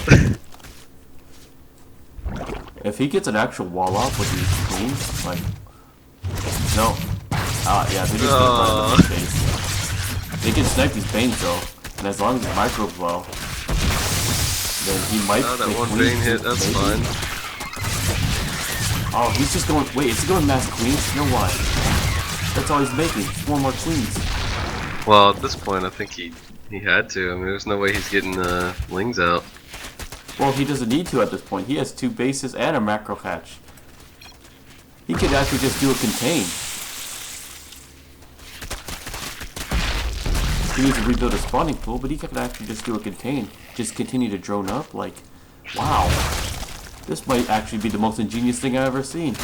If he gets an actual wall off with these queens, like, no, yeah, they're just gonna run into his base. They can snipe these Banes though, and as long as the micro's well, then he might. Oh, that make one queens Bane hit, too, that's maybe. fine. Oh, he's just going. Wait, is he going mass queens? You know why? That's all he's making. Just one more queens. Well, at this point, I think he had to. I mean, there's no way he's getting Lings out. Well, he doesn't need to at this point. He has 2 bases and a macro hatch. He could actually just do a contain. He needs to rebuild a spawning pool, but he could actually just do a contain. Just continue to drone up. Like, wow. This might actually be the most ingenious thing I've ever seen.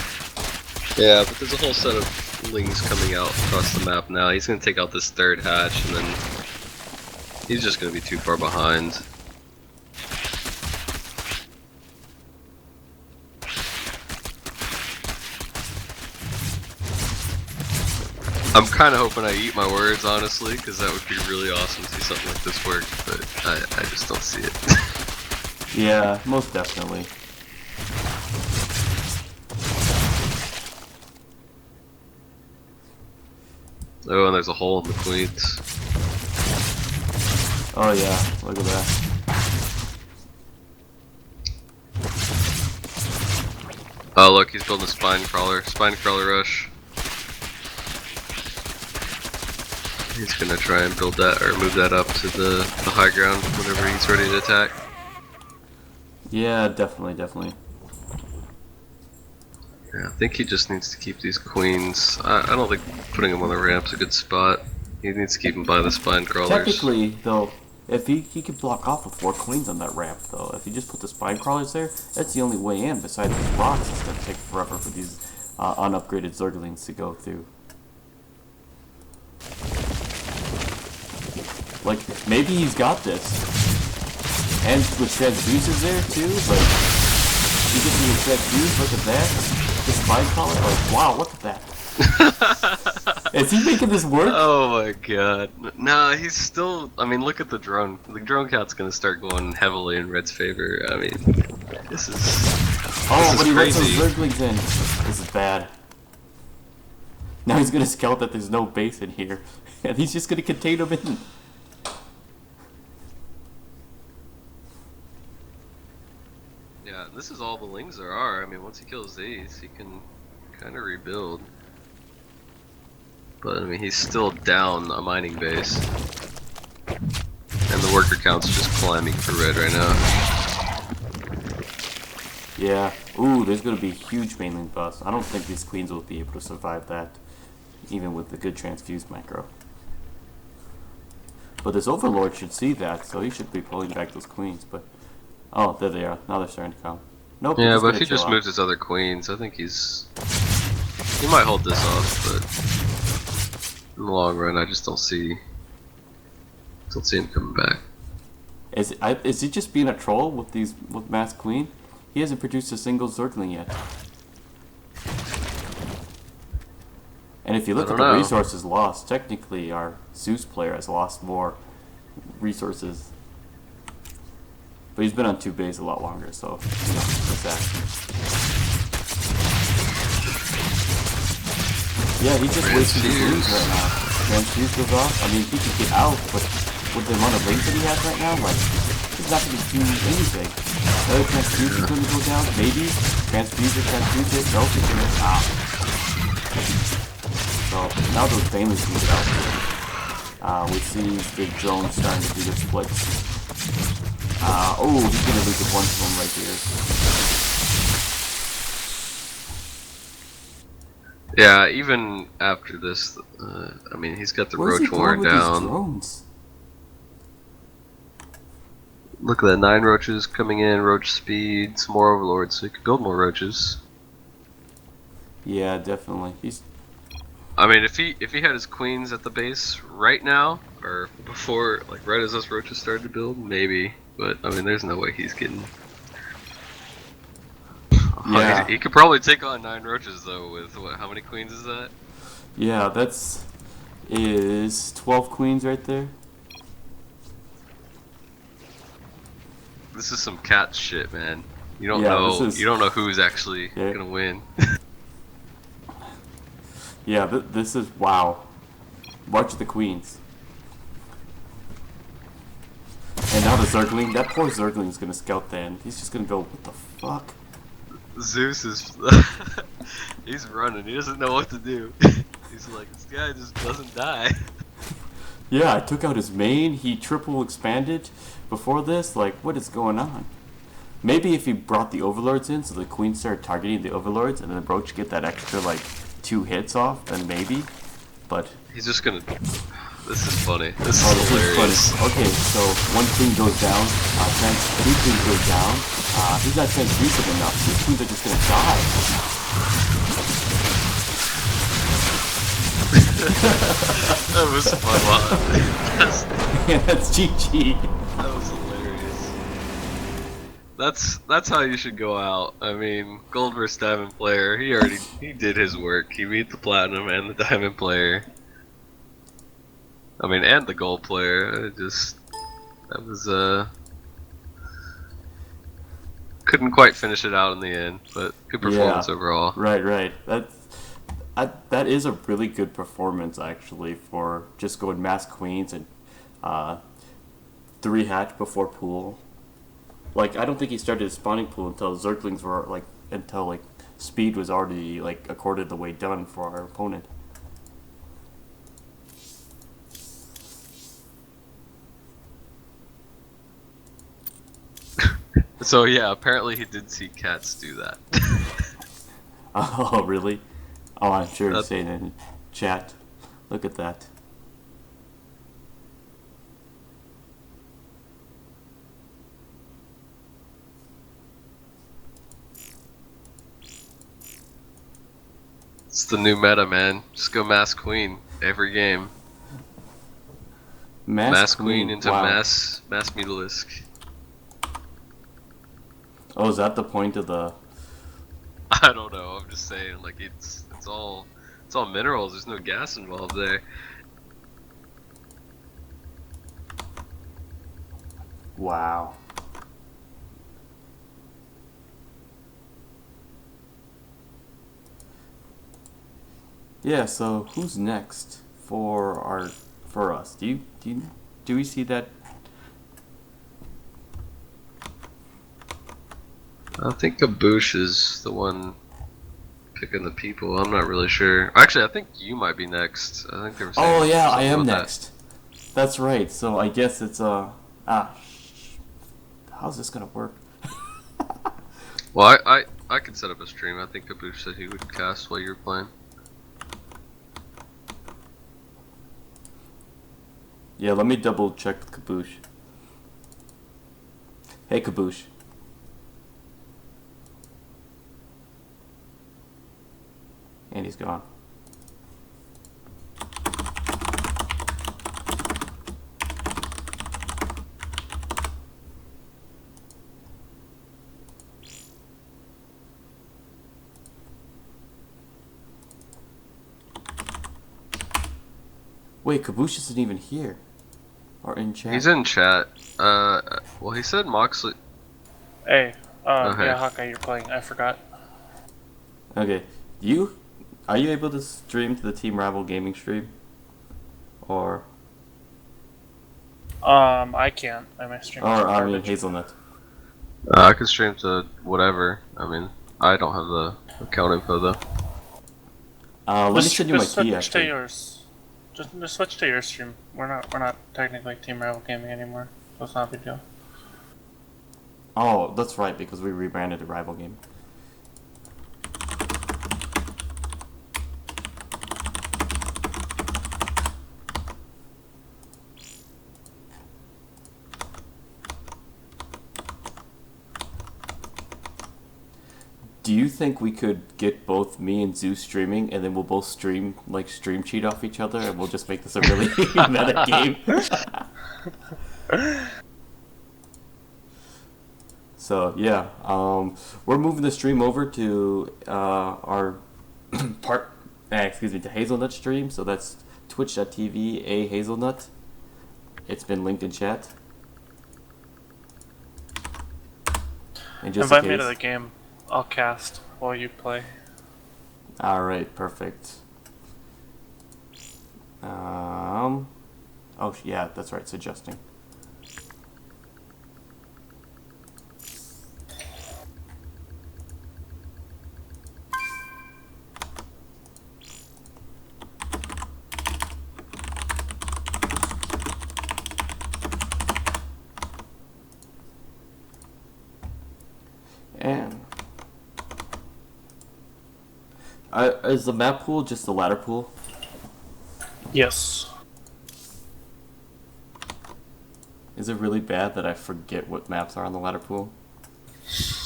Yeah, but there's a whole set of Lings coming out across the map now. He's gonna take out this 3rd hatch, and then he's just gonna be too far behind. I'm kind of hoping I eat my words, honestly, because that would be really awesome to see something like this work, but I just don't see it. Yeah, most definitely. Oh, and there's a hole in the queens. Oh yeah, look at that. Oh look, he's building a spine crawler rush. He's gonna try and build that, or move that up to the high ground whenever he's ready to attack. Yeah, definitely. Yeah, I think he just needs to keep these queens. I don't think putting him on the ramp's a good spot. He needs to keep him by the spine crawlers. Technically, though, if he could block off with 4 queens on that ramp, though. If he just put the spine crawlers there, that's the only way in. Besides these rocks, it's gonna take forever for these unupgraded Zerglings to go through. Like, maybe he's got this. And with transfuses there, too, like, he gets me a transfuse, look at that. The spine crawler, like, wow, look at that. Is he making this work? Oh my god. Nah, he's still. I mean, look at the drone. The drone count's gonna start going heavily in Red's favor. I mean, this is. Oh, this but is he lets crazy. those Zerglings in. This is bad. Now he's gonna scout that there's no base in here. And he's just gonna contain them in. Yeah, this is all the Lings there are. I mean, once he kills these, he can kind of rebuild. But I mean, he's still down a mining base. And the worker count's just climbing for Red right now. Yeah. Ooh, there's gonna be huge mainling bust. I don't think these queens will be able to survive that, even with the good transfuse macro. But this overlord should see that, so he should be pulling back those queens. But oh, there they are. Now they're starting to come. Nope. Yeah, but gonna if he chill just out. moves his other queens, I think he might hold this off, but in the long run, I just don't see him coming back. Is he just being a troll with Mass Queen? He hasn't produced a single Zergling yet. And if you look I at don't the know. resources lost, technically our Zeus player has lost more resources. But he's been on 2 bays a lot longer, so you know, that's that. Yeah, he just wasted his Transfuse. rings right now. Transfuse goes off. I mean, he could get out, but with the amount of rings that he has right now, like, he's not going to do anything. Another transfuse is going to go down, maybe. Transfuse it, nope, he's going to stop. So, now those Banelings can get out. We see the drone starting to do their splits. Oh, he's going to lose the one from right here. Yeah, even after this, I mean, he's got the Where's he roach going worn with these down. drones? Look at that, 9 roaches coming in, roach speed, some more overlords, so he could build more roaches. Yeah, definitely. I mean, if he had his queens at the base right now, or before, like right as those roaches started to build, maybe. But I mean, there's no way he's getting. Yeah. He could probably take on 9 roaches though. With what? How many queens is that? Yeah, is 12 queens right there. This is some cat shit, man. You don't Yeah, know. this is- You don't know who's actually Yeah. gonna win. Yeah, this is wow. Watch the queens. And now the Zergling. That poor Zergling's gonna scout the end. He's just gonna go, what the fuck? Zeus is. He's running. He doesn't know what to do. He's like, this guy just doesn't die. Yeah, I took out his main. He triple expanded before this. Like, what is going on? Maybe if he brought the overlords in, so the queen started targeting the overlords, and then the Broach get that extra like 2 hits off, then maybe. But He's just gonna. This is funny. This oh, is this hilarious. is funny. Okay, so 1 queen goes down. 3 queens go down. He's not translucent enough. These queens are just gonna die. That was fun. Yeah, that's GG. That was hilarious. That's how you should go out. I mean, gold versus diamond player. He did his work. He beat the platinum and the diamond player. I mean, and the gold player. That was couldn't quite finish it out in the end, but good performance overall. Right. That is a really good performance actually for just going mass queens and 3 hatch before pool. Like I don't think he started his spawning pool until Zerglings were until speed was already a quarter of the way done for our opponent. So yeah, apparently he did see cats do that. Oh really? Oh, I'm sure he's That's- saying it in chat. Look at that. It's the new meta, man. Just go mass queen every game. Mass queen into wow. mass mutalisk. Oh, is that the point of the? I don't know. I'm just saying, like it's all minerals. There's no gas involved there. Wow. Yeah. So who's next for us? Do we see that? I think Kaboosh is the one picking the people. I'm not really sure. Actually, I think you might be next. I think they were saying Oh yeah, I something am about that. next. That's right. So I guess it's how's this gonna work? Well, I could set up a stream. I think Kaboosh said he would cast while you were playing. Yeah, let me double check with Kaboosh. Hey Kaboosh. And he's gone. Wait, Kaboosh isn't even here. Or in chat. He's in chat. Well, he said Moxley. Hey, Okay. yeah, Hawkeye, you're playing. I forgot. Okay. Are you able to stream to the Team Rival Gaming stream? Or I can't. I'm streaming. I mean Hazelnut. I can stream to whatever. I mean, I don't have the account info though. Let me send you my key switch to actually. yours. Just switch to your stream. We're not technically Team Rival Gaming anymore, so it's not a big deal. Oh, that's right, because we rebranded to Rival Game. Do you think we could get both me and Zeus streaming, and then we'll both stream cheat off each other, and we'll just make this a really meta game? So yeah, we're moving the stream over to our to Hazelnut stream. So that's twitch.tv/hazelnut. It's been linked in chat. And just in Invite me to the case. game. I'll cast while you play. Alright, perfect. Oh, yeah, that's right, suggesting. And is the map pool just the ladder pool? Yes. Is it really bad that I forget what maps are on the ladder pool?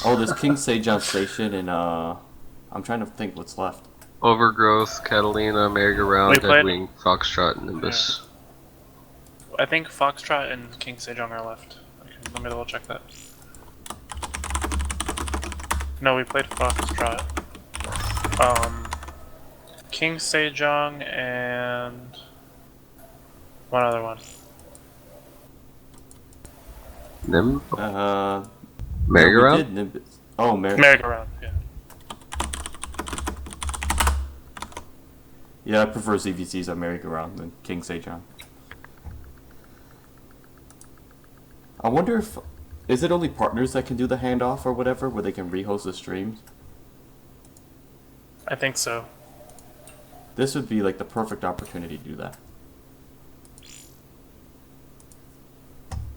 Oh, there's King Sejon Station and I'm trying to think what's left. Overgrowth, Catalina, Merry-Go-Round, We played- Deadwing, Foxtrot, and Nimbus. I think Foxtrot and King Sejong are left. Okay, let me double check that. No, we played Foxtrot. King Sejong and one other one. Nim? No, we Merry-Go-Round? did Nimbus. Oh, Merry-Go-Round, yeah. Yeah, I prefer CVCs on Merry-Go-Round than King Sejon. I wonder if... Is it only partners that can do the handoff or whatever, where they can rehost the streams? I think so. This would be like the perfect opportunity to do that.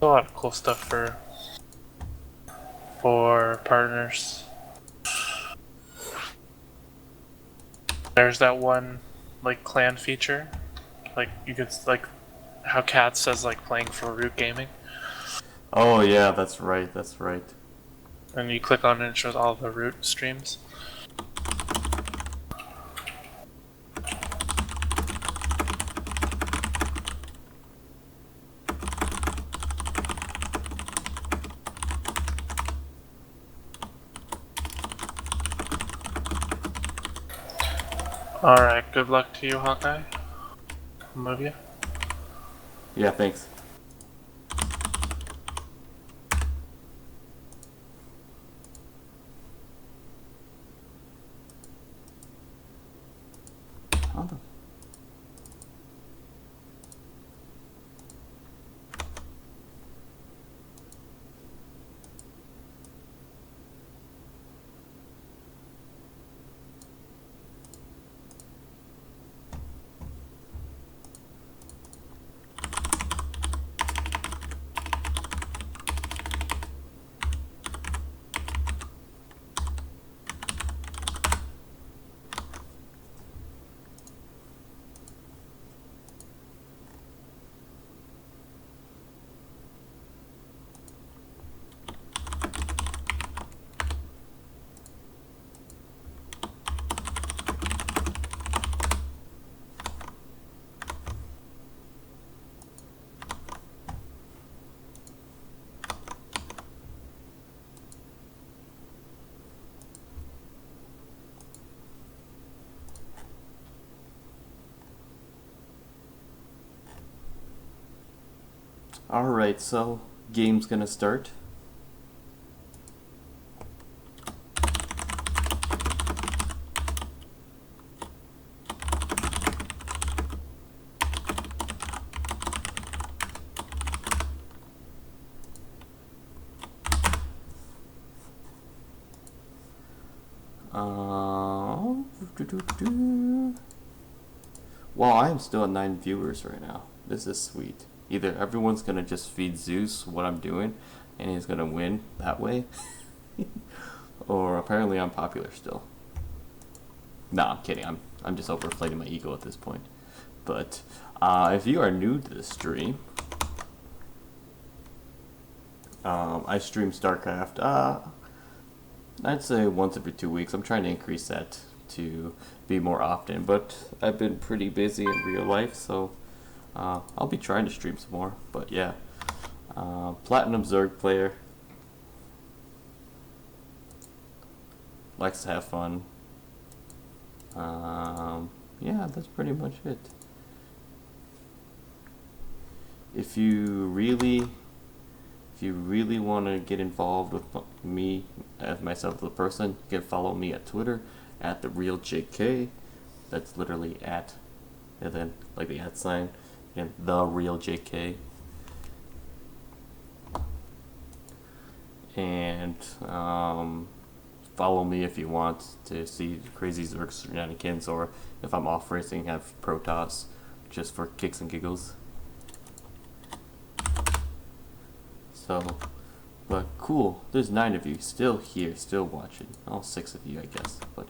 A lot of cool stuff for partners. There's that one like clan feature, like you could like how Cat says like playing for Root Gaming, Oh yeah, that's right, that's right. and you click on it and it shows all the Root streams. Alright, good luck to you, Hawkeye. Move you. Yeah, thanks. How the... Alright, so game's gonna start. Wow, I am still at 9 viewers right now. This is sweet. Either everyone's gonna just feed Zeus what I'm doing, and he's gonna win that way, or apparently I'm popular still. No, I'm kidding. I'm just overinflating my ego at this point. But if you are new to the stream, I stream StarCraft. I'd say once every 2 weeks. I'm trying to increase that to be more often, but I've been pretty busy in real life, so I'll be trying to stream some more. But yeah, Platinum Zerg player, likes to have fun. Yeah, that's pretty much it. If you you really want to get involved with me as myself as a person, you can follow me at Twitter at @TheRealJK. That's literally at, and then like the @ sign, and @TheRealJK. And follow me if you want to see crazy Zerg shenanigans, or if I'm off racing, have Protoss just for kicks and giggles. So, but cool, there's 9 of you still here, still watching. All 6 of you, I guess. But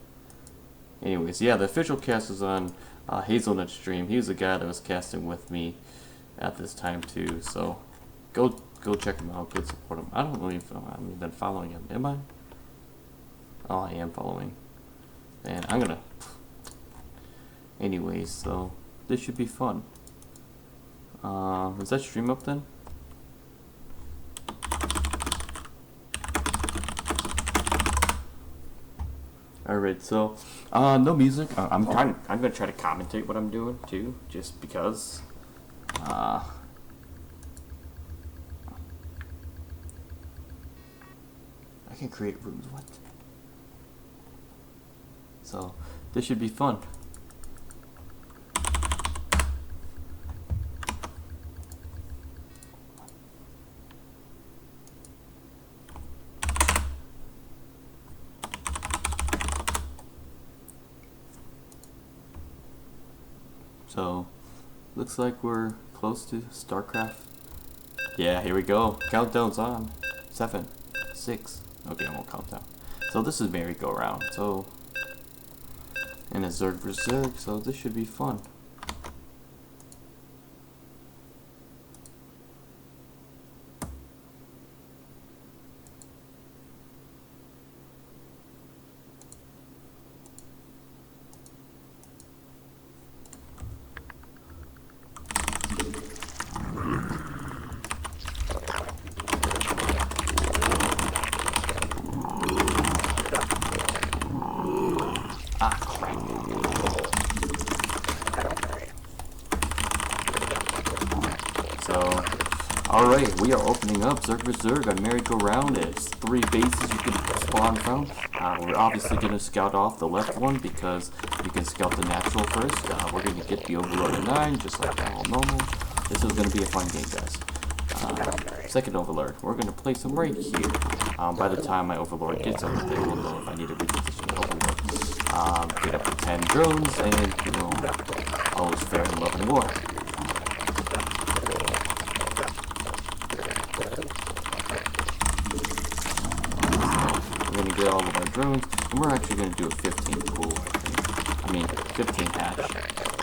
anyways, yeah, the official cast is on Hazelnut's stream. He was the guy that was casting with me at this time too. So go check him out. Go support him. I don't know if I'm even following him. Am I? Oh, I am following. And I'm gonna. Anyways, so this should be fun. Is that stream up then? Alright, so no music. I'm gonna try to commentate what I'm doing too, just because. I can create rooms. What? So this should be fun. So, looks like we're close to StarCraft. Yeah, here we go. Countdown's on. 7, 6. Okay, I won't count down. So this is merry-go-round. So, and a Zerg vs Zerg. So this should be fun. Alright, we are opening up Zerg vs Zerg on merry-go-round. It's 3 bases you can spawn from. We're obviously going to scout off the left one because you can scout the natural first. We're going to get the Overlord at 9, just like all normal. This is going to be a fun game, guys. Second Overlord, we're going to place him right here. By the time my Overlord gets over there, we'll know if I need to reposition the Overlord. Get up to 10 drones, and, you know, all is fair in love and war. We're going to get all of our drones, and we're actually going to do a 15 pool, I think. I mean, 15 hatch.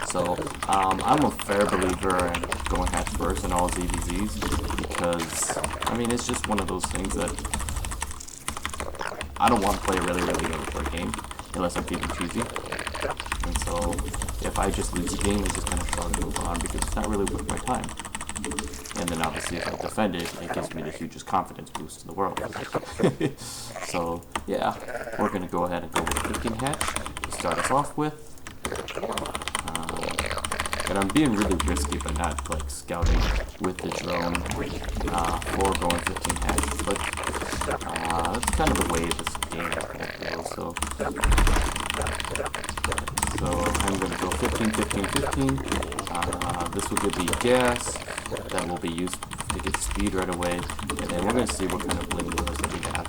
So, I'm a fair believer in going hatch first in all ZVZs, because, I mean, it's just one of those things that I don't want to play a really overpowered game, unless I'm feeling cheesy. And so, if I just lose the game, I just kind of start to move on, because it's not really worth my time. And then obviously if I defend it, it gives me the hugest confidence boost in the world. So yeah, we're going to go ahead and go with 15 hatch to start us off with. And I'm being really risky by not like scouting with the drone for going 15 hatch. But that's kind of the way this game goes. So I'm going to go 15, 15, 15. This will give me gas that will be used to get speed right away, and then we're going to see what kind of bling wheels that we have.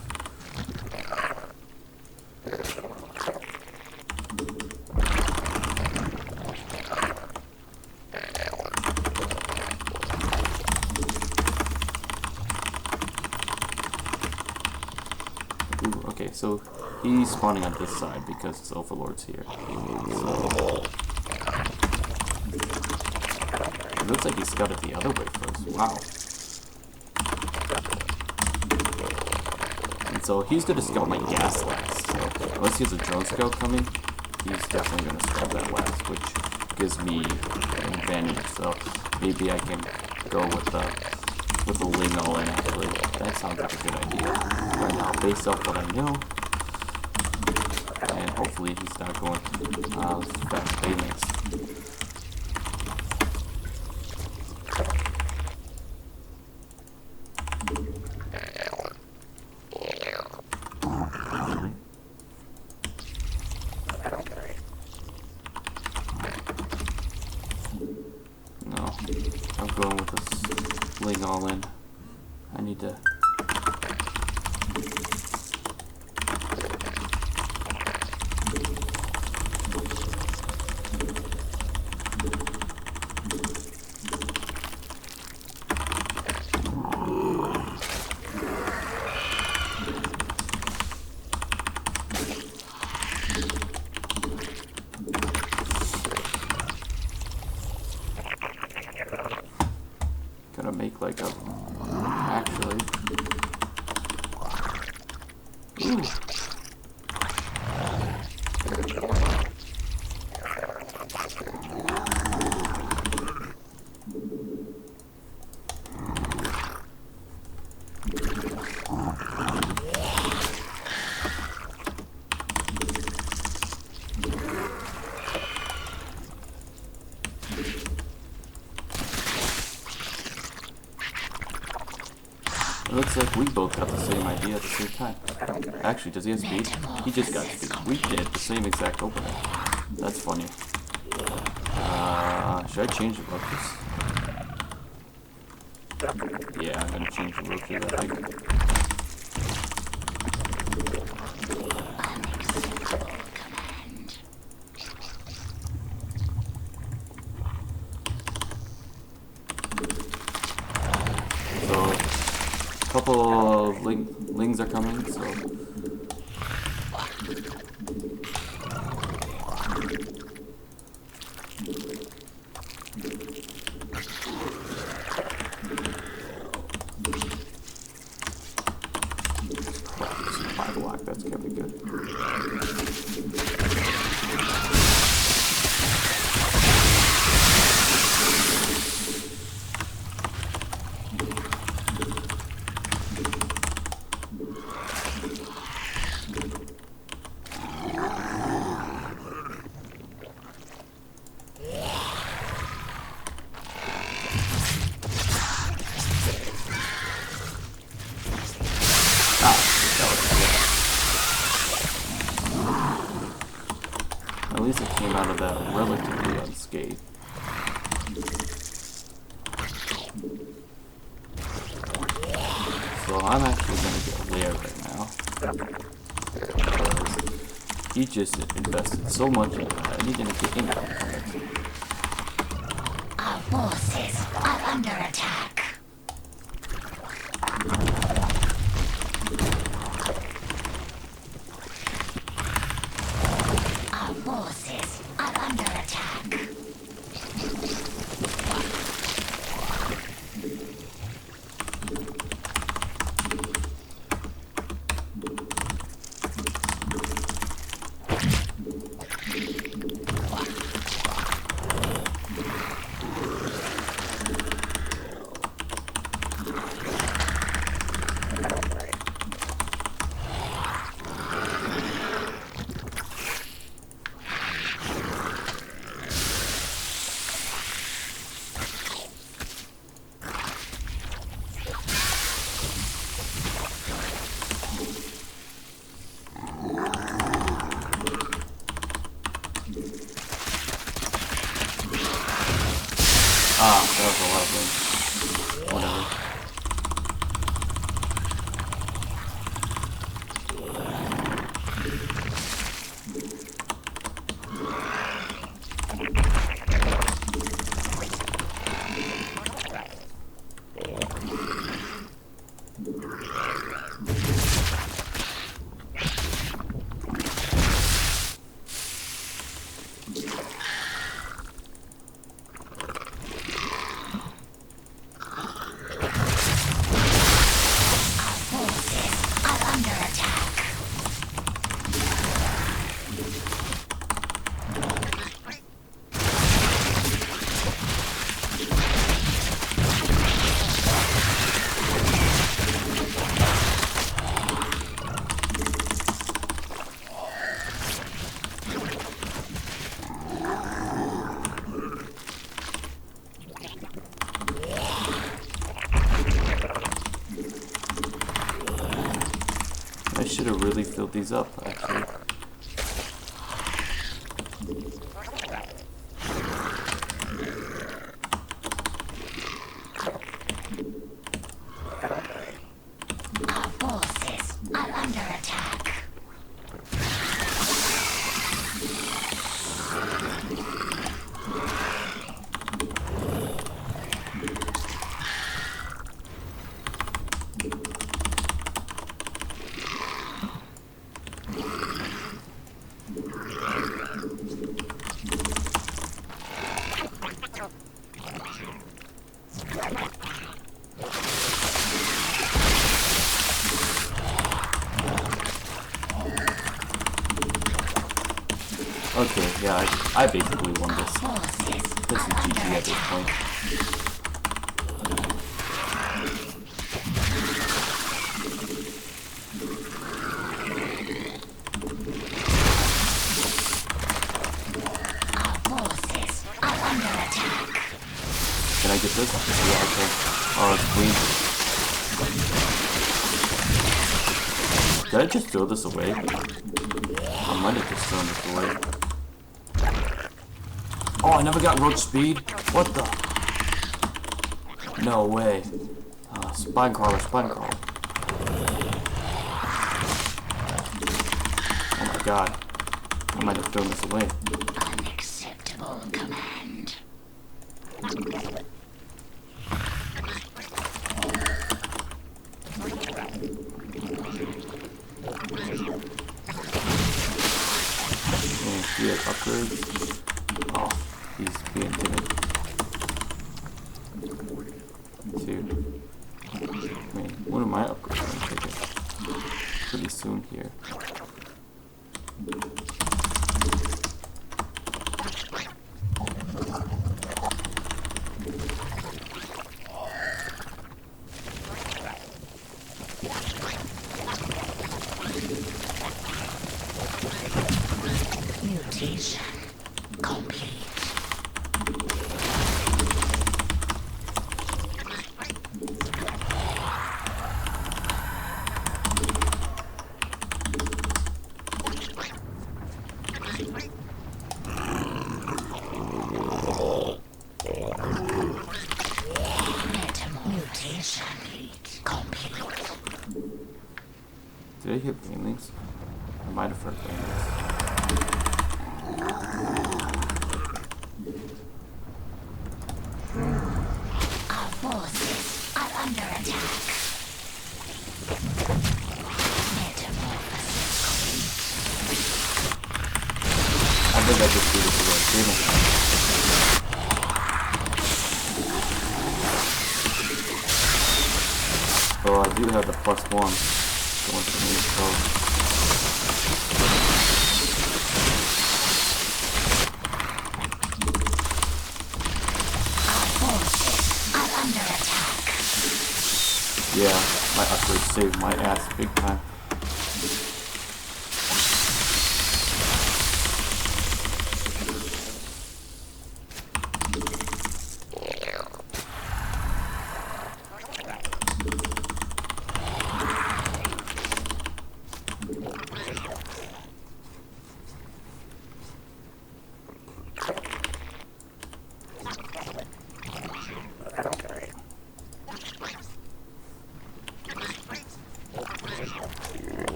Ooh, okay, so he's spawning on this side because his Overlord's here. So, it looks like he scouted the other way first. Wow. And so he's going to scout my gas last. So unless he has a drone scout coming, he's definitely going to scout that last, which gives me an advantage. So maybe I can go with the Ling all in actually. That sounds like a good idea. Right now, based off what I know. And hopefully he's not going to fast payments. all in. I need to... Gonna make like a... actually... Ooh. It looks like we both got the same idea at the same time. Actually, does he have speed? He just got speed. We did the same exact opening. That's funny. Should I change the roaches? Yeah, I'm gonna change the roaches, I think. So, a couple of lings are coming, so... Supply block, that's gonna be good. At least it came out of that relatively unscathed. So I'm actually gonna go there right now. Because he just invested so much in that. I need to get income from it. Our forces are under attack. Our forces are under attack. Ah, that was a lot of things. Whatever. I should have really filled these up, actually. Okay, yeah, I basically won this. This is GG at this point. Can I get this? Yeah, okay. Oh, it's clean. Did I just throw this away? I might have just thrown this away. Oh, I never got roach speed? What the? No way. Spine crawler, spine crawler. Oh my god. I might have thrown this away. Unacceptable command. And he has upgrades. Oh, he's being timid. Two. I mean, what are my upgrades? I'm taking pretty soon here. Mutation complete. Mutation complete. Did I hit Banelings? I might have heard Banelings. Our forces are under attack. Metamorphosis I think I just did it the right Banelings. So I do have the +1 going to me, so yeah, my upgrade saved my ass big time.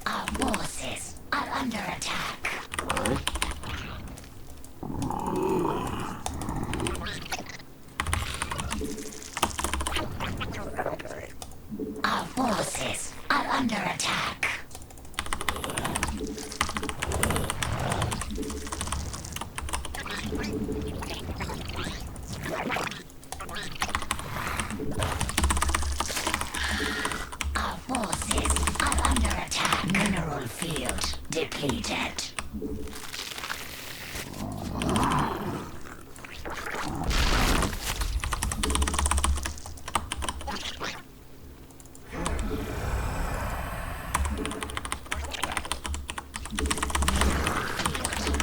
Our forces are under attack. Alright. Our forces are under attack. Our forces are under attack. Mineral field depleted.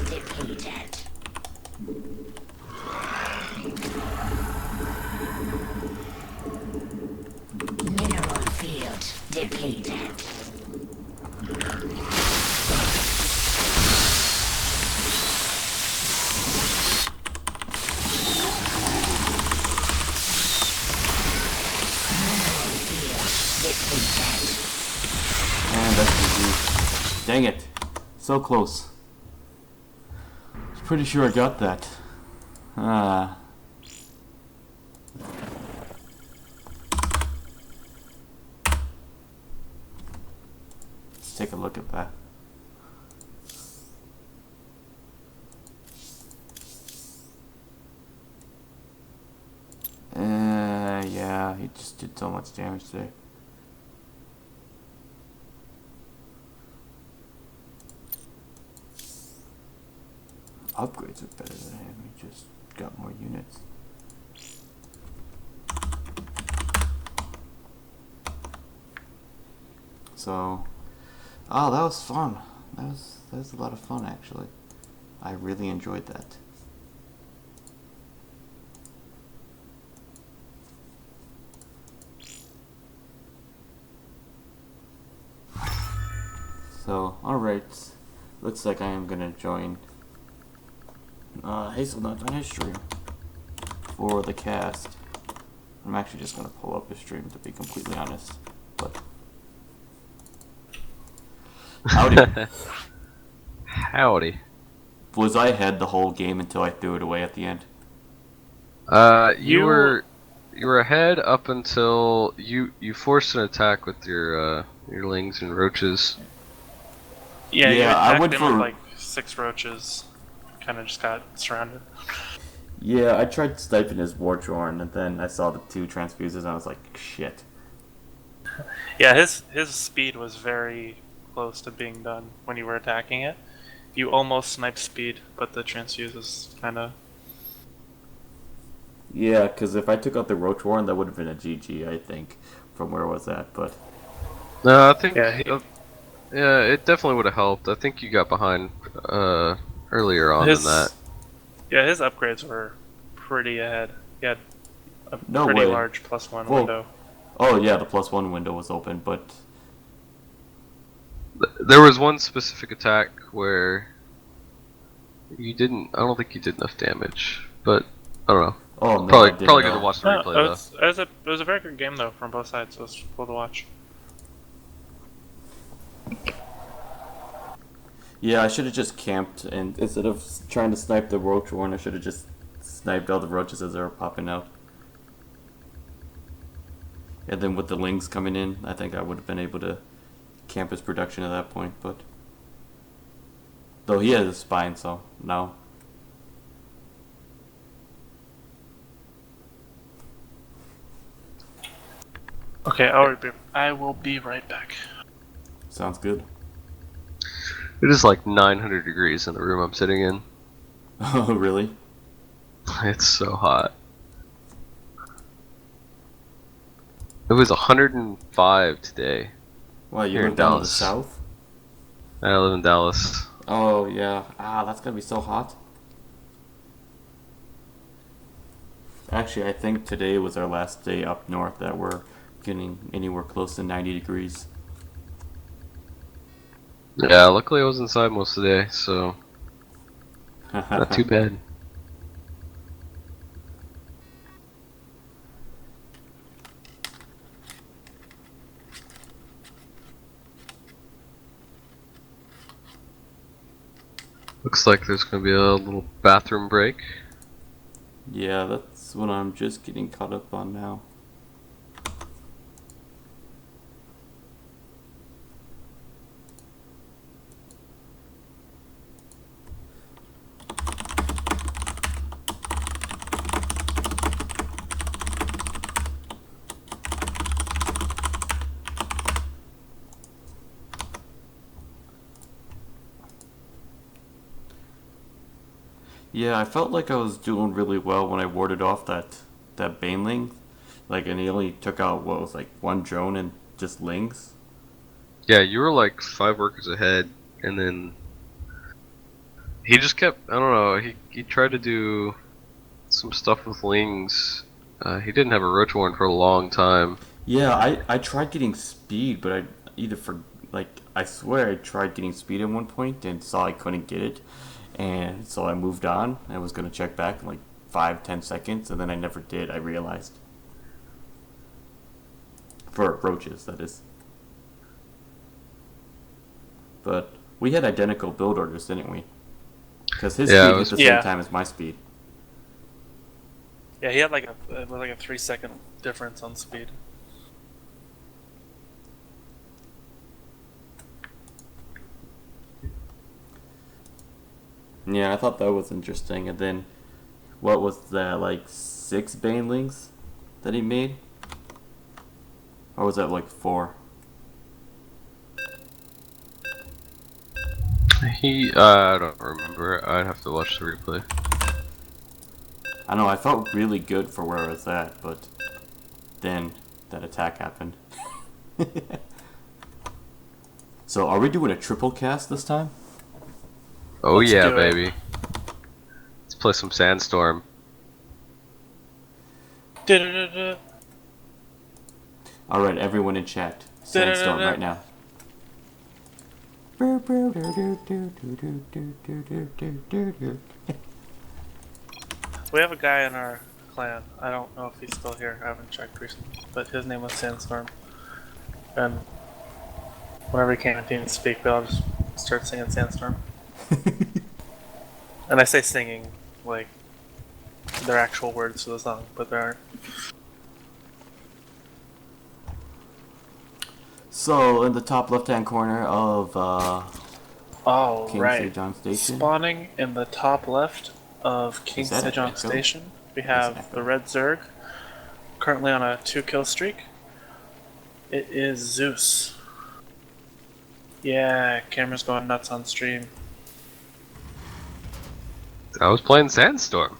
Depleted. Mineral field depleted. And that's GG. Dang it. So close. I was pretty sure I got that. Ah. take a look at that. Yeah, he just did so much damage there. Upgrades are better than him. He just got more units. So, oh, that was fun. That was a lot of fun actually. I really enjoyed that. So, alright. Looks like I am gonna join Hazelnut on his stream for the cast. I'm actually just gonna pull up his stream to be completely honest. But howdy. Howdy. Was I ahead the whole game until I threw it away at the end? You were ahead up until you forced an attack with your lings and roaches. Yeah, you Yeah, I attacked went him for- with like 6 roaches. Kind of just got surrounded. Yeah, I tried sniping his Warchorn and then I saw the 2 transfuses and I was like, shit. Yeah, his speed was very close to being done when you were attacking it. You almost sniped speed, but the transfuse is kind of... Yeah, because if I took out the Roachwarren, that would have been a GG, I think, from where I was at, but... No, I think Yeah, yeah, it definitely would have helped. I think you got behind earlier on than that. Yeah, his upgrades were pretty ahead. He had a No pretty way. large +1 Whoa. window. Oh yeah, the +1 window was open, but... There was one specific attack where you didn't. I don't think you did enough damage, but I don't know. Oh man, Probably I didn't good know. to watch the No, replay it was a very good game though from both sides. So it was cool to watch. Yeah, I should have just camped, and instead of trying to snipe the Roachwarren, I should have just sniped all the roaches as they were popping out. And then with the lings coming in, I think I would have been able to camp his production at that point, but... Though he has a spine, so no. Okay, I will be right back. Sounds good. It is like 900 degrees in the room I'm sitting in. Oh, really? It's so hot. It was 105 today. Why, you Here in live down in the Dallas. south? I live in Dallas. Oh, yeah. Ah, that's gonna be so hot. Actually, I think today was our last day up north that we're getting anywhere close to 90 degrees. Yeah, luckily I was inside most of the day, so not too bad. Looks like there's gonna be a little bathroom break. Yeah, that's what I'm just getting caught up on now. Yeah, I felt like I was doing really well when I warded off that Baneling. Like, and he only took out, what was like, 1 drone and just lings. Yeah, you were like 5 workers ahead, and then he just kept. I don't know. He tried to do some stuff with lings. He didn't have a roach warren for a long time. Yeah, I tried getting speed, but I either for, like, I swear I tried getting speed at one point and saw I couldn't get it. And so I moved on. I was going to check back in like 5-10 seconds, and then I never did, I realized. For roaches, that is. But we had identical build orders, didn't we? Because his Yeah, speed it at was- the same Yeah. time as my speed. Yeah, he had like a 3-second difference on speed. Yeah, I thought that was interesting. And then, what was that, like 6 banelings that he made? Or was that like 4? I don't remember. I'd have to watch the replay. I know, I felt really good for where I was at, but then that attack happened. So, are we doing a triple cast this time? Oh Let's yeah, do it. baby. Let's play some Sandstorm. Da-da-da-da. Alright, everyone in chat. Sandstorm right now. We have a guy in our clan. I don't know if he's still here. I haven't checked recently, but his name was Sandstorm. And whenever he can't even speak, but I'll just start singing Sandstorm. And I say singing like they're actual words to the song, but there aren't. So, in the top left-hand corner of Oh, King right. Sejong Station. Spawning in the top left of King Is that an Sejong echo? Station, we That's an have echo. the Red Zerg, currently on a 2-kill streak. It is Zeus. Yeah, camera's going nuts on stream. I was playing Sandstorm.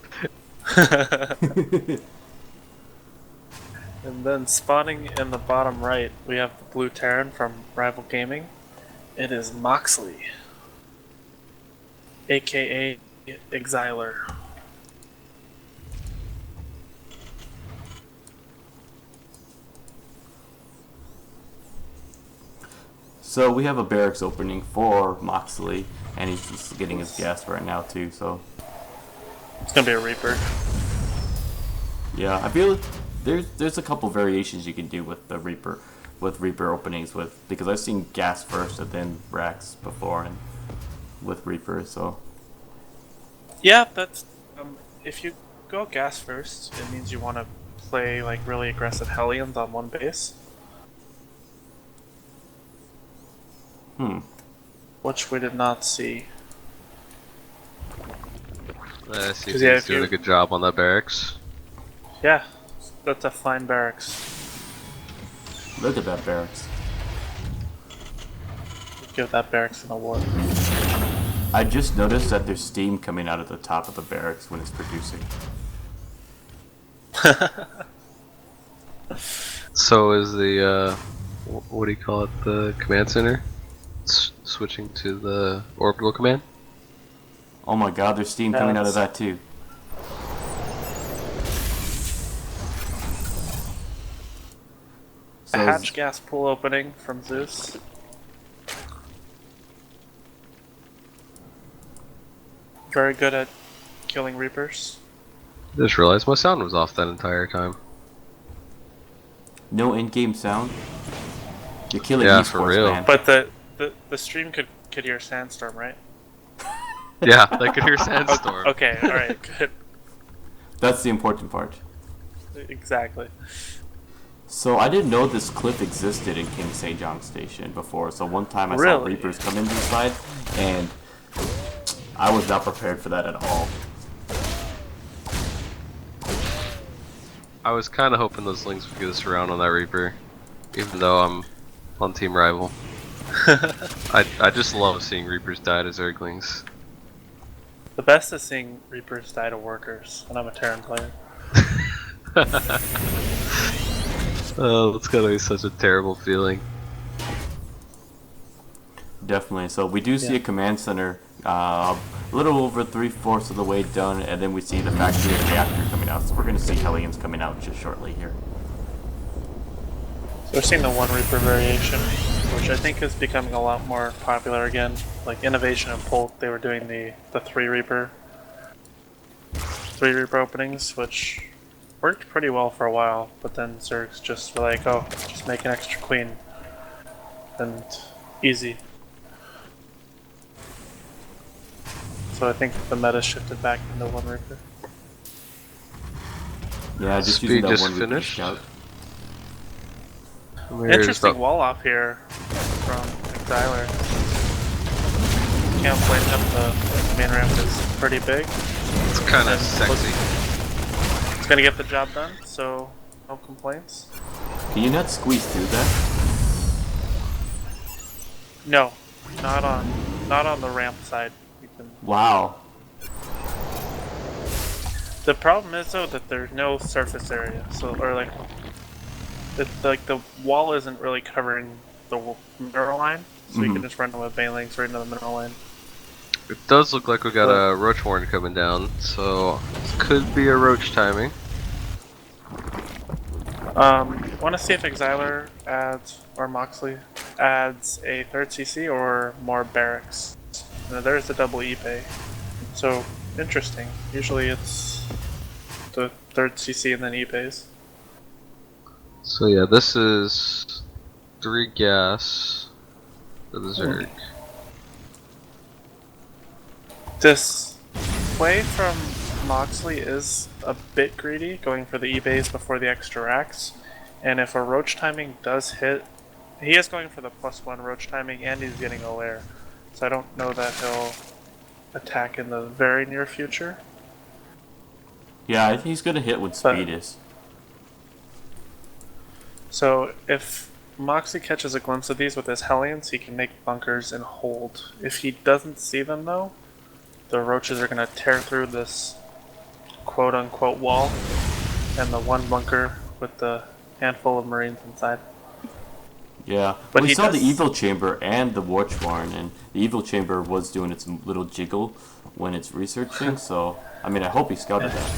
And then spawning in the bottom right, we have the Blue Terran from Rival Gaming. It is Moxley, aka Exiler. So we have a barracks opening for Moxley, and he's just getting his gas right now too. So It's gonna be a Reaper. yeah, I feel there's a couple variations you can do with the Reaper, with Reaper openings because I've seen gas first and then racks before, and with Reaper. So Yeah, that's if you go gas first, it means you want to play like really aggressive Hellions on one base, which we did not see. I see 'Cause, yeah, he's if doing you- a good job on that barracks. Yeah, that's a fine barracks. look at that barracks. Give that barracks an award. I just noticed that there's steam coming out of the top of the barracks when it's producing. So is the what do you call it? The command center switching to the orbital command? Oh my God, there's steam Yeah, coming out of that's- that too. A So hatch gas pool opening from Zeus. Very good at killing Reapers. I just realized my sound was off that entire time. no in-game sound. You're killing Yeah, esports, for real. man. But the stream could hear Sandstorm, right? Yeah, they could hear Sandstorm. Okay, alright, good. That's the important part. Exactly. So I didn't know this cliff existed in King Sejong Station before. So one time I saw Really? Reapers come in this side, and I was not prepared for that at all. I was kind of hoping those Lings would get us around on that Reaper, even though I'm on Team Rival. I just love seeing Reapers die to Zerglings. The best is seeing Reapers die to workers, and I'm a Terran player. Oh, that's gotta be such a terrible feeling. Definitely. So we do see a command center, a little over 3/4 of the way done, and then we see the factory and reactor coming out. So we're going to see Hellions coming out just shortly here. So we're seeing the one Reaper variation, which I think is becoming a lot more popular again. Like Innovation and Pult, they were doing the 3 Reaper openings, which worked pretty well for a while, but then Zergs just were like, oh, just make an extra queen. And easy. So I think the meta shifted back into one Reaper. Yeah, just Speed using that just one Reaper finished? scout. Where's Interesting the- wall off here from Exiler. can't blame him. The main ramp is pretty big. It's kind of And sexy. It's gonna get the job done, so no complaints. Can you not squeeze through that? No, not on the ramp side. You can. Wow. The problem is though that there's no surface area, so or like the wall isn't really covering the mineral line, so you can just run with banelings right into the mineral line. It does look like we got a roach horn coming down, so this could be a roach timing. Want to see if Exiler adds or Moxley adds a third CC or more barracks. Now, there's the double eBay, so interesting. Usually it's the third CC and then eBays. So yeah, this is 3 gas for the Zerg. This play from Moxley is a bit greedy, going for the eBays before the extra racks. And if a roach timing does hit, he is going for the +1 roach timing and he's getting a lair. So I don't know that he'll attack in the very near future. Yeah, I think he's gonna hit with But- speed is. So if Moxley catches a glimpse of these with his Hellions, he can make bunkers and hold. If he doesn't see them though, the roaches are going to tear through this quote-unquote wall and the one bunker with the handful of Marines inside. Yeah, But we he saw the does- evil chamber and the watch barn, and the evil chamber was doing its little jiggle when it's researching. So, I mean, I hope he scouted that.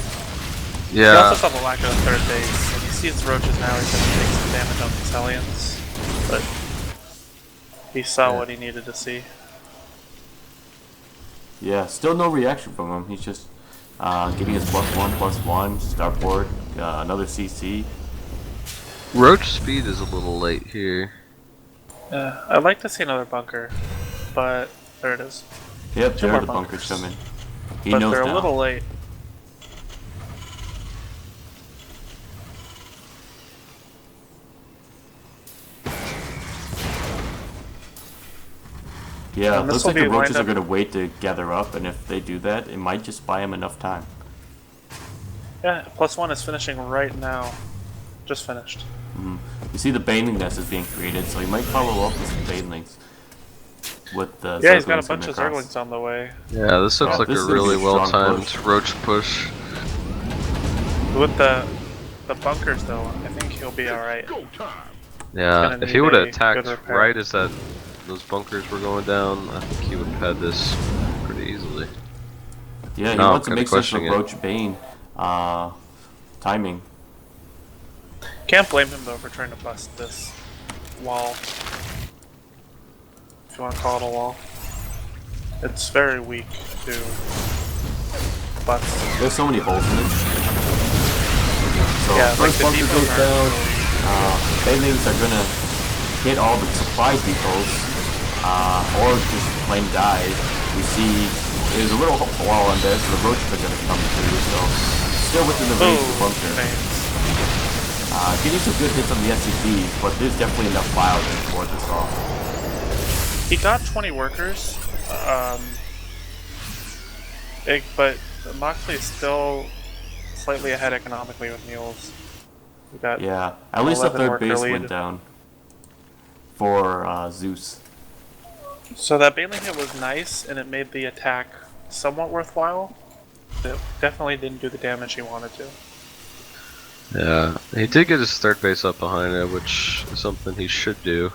He Yeah, also saw the lack of a third base. When he sees roaches now, he's going to take some damage on these Hellions. But he saw what he needed to see. Yeah, still no reaction from him. He's just giving his +1/+1 starboard, another CC. roach speed is a little late here. I'd like to see another bunker, but there it is. Yep, Two there more are the bunkers bunkers. coming. He But knows they're now. a little late. Yeah, And this looks will like the be roaches lined are up- going to wait to gather up, and if they do that, it might just buy him enough time. Yeah, +1 is finishing right now. Just finished. You see the baneling nest is being created, so he might follow up with some banelings. With the Yeah, he's got a zerglings bunch of coming across. Zerglings on the way. Yeah, this looks Yeah, like this a is gonna be really a strong well-timed push. roach push. With the bunkers though, I think he'll be alright. Yeah, gonna if he need would a have attacked good repair. right as those bunkers were going down, I think he would have had this pretty easily. Yeah, he No, wants to kinda make sense of questioning it. Roach Bane timing. Can't blame him though for trying to bust this wall. If you want to call it a wall. It's very weak to bust. There's so many holes in it. So Yeah, like first the bunker depots goes are down. really- Banelings are gonna hit all the supply depots, or just plain die. We see there's a little wall on there, so the roaches are gonna come through. So still within the range of the Oh, bunker. veins. Getting some good hits on the SCPs, but there's definitely enough file there to ward this off. He got 20 workers, but Moxley is still slightly ahead economically with mules. We got Yeah, at least the 11 third worker base lead. went down for Zeus. So that Baneling hit was nice, and it made the attack somewhat worthwhile. It definitely didn't do the damage he wanted to. Yeah, he did get his third base up behind it, which is something he should do.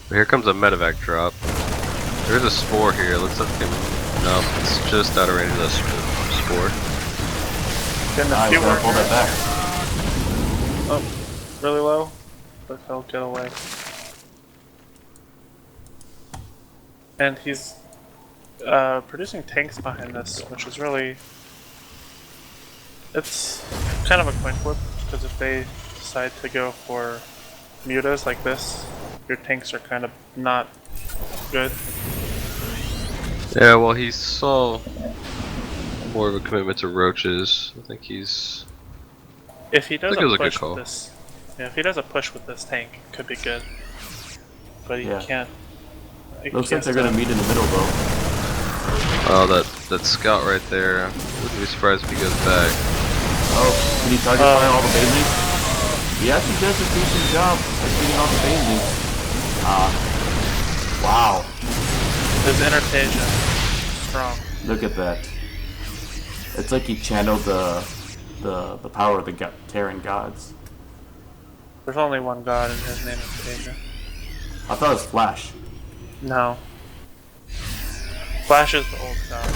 But here comes a medevac drop. There's a spore here. Looks like no, it's just out of range of the spore. Getting a He's few gonna pull that workers. back. Oh, really low, but he'll get away. And he's producing tanks behind this, which is really... It's kind of a coin flip, because if they decide to go for mutas like this, your tanks are kind of not good. Yeah, well, he saw more of a commitment to roaches. I think he's. If he does I think it was a a good push call. with this, yeah, if he does a push with this tank, it could be good. But he Yeah. can't. Looks like they're gonna meet in the middle though. Oh, that scout right there. Wouldn't be surprised if he goes back. Oh, can he target fire all the Bayleys? He actually does a decent job at getting all the Bayleys. Wow. His interpretation strong. Look at that. It's like he channeled the power of the Terran gods. There's only one god and his name is Teja. I thought it was Flash. No. Flash is the old god.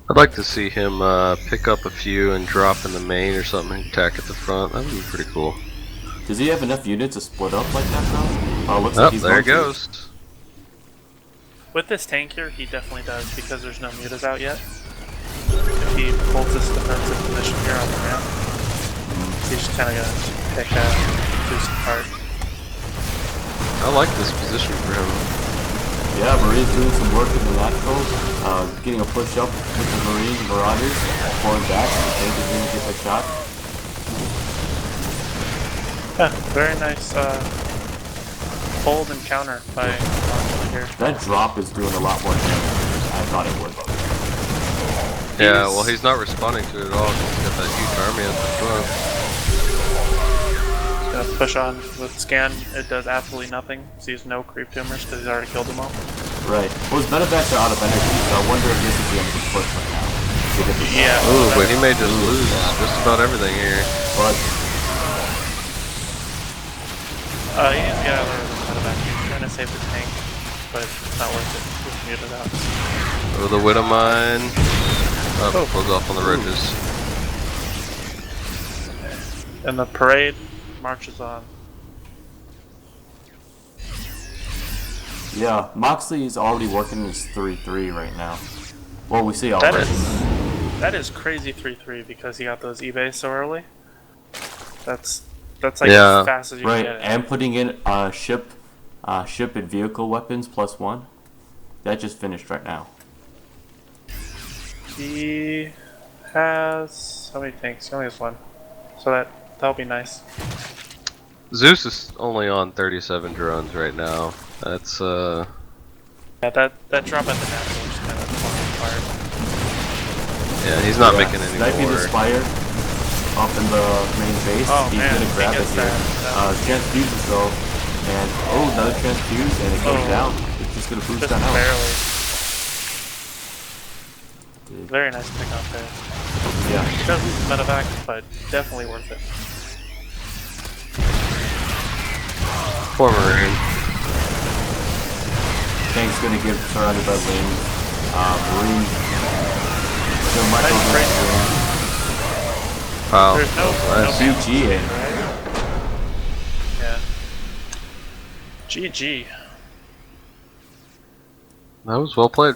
I'd like to see him pick up a few and drop in the main or something and attack at the front. That would be pretty cool. Does he have enough units to split up like that though? Oh, looks Oh, like he's there it going to. goes. With this tank here, he definitely does because there's no mutas out yet. If he holds this defensive position here on the ramp, he's just kind of gonna take a boost apart. I like this position for him. Yeah, Marine's doing some work in the naturals, getting a push up with the Marine Marauders, pulling back, and the tank is going to get that shot. Yeah, very nice hold and counter by Moxley here. That drop is doing a lot more damage than I thought it would. Yeah, well, he's not responding to it at all because he's got that huge army at the front. Gonna push on with scan. It does absolutely nothing. Sees no creep tumors because he's already killed them all. Right. Well, his benefacts are out of energy, so I wonder if this is the end of his push right now. Yeah. Ooh, but he may just lose just about everything here. But He needs to get out of the back. He's trying to save the tank, but it's not worth it. He's muted out. Oh, the Widow Mine. Oh, goes off on the ridges. And the parade marches on. yeah, Moxley is already working his 3-3 right now. Well, we see already. That is crazy 3-3 because he got those eBays so early. That's like Yeah. as fast as you Right, can get it. and putting in ship and vehicle weapons +1. That just finished right now. He has how many tanks? He only has one, so that'll be nice. Zeus is only on 37 drones right now. That's Yeah, that drop at the natural is kind of falling apart. yeah, he's not Yeah, making any sniping more. the Spire up in the main base. Oh, He's man, gonna grab he it gets here. that. Transfuses though, and another transfuse, and it goes Oh. down. It's just gonna boost Just down out. barely. Very nice pick up there. Yeah. He does lose the medevac, but definitely worth it. Poor Marine. Tank's gonna get surrounded by wings. Marine. The Michael Nice break. Wow. There's no Nice. GG in. right? Yeah. GG. That was well played.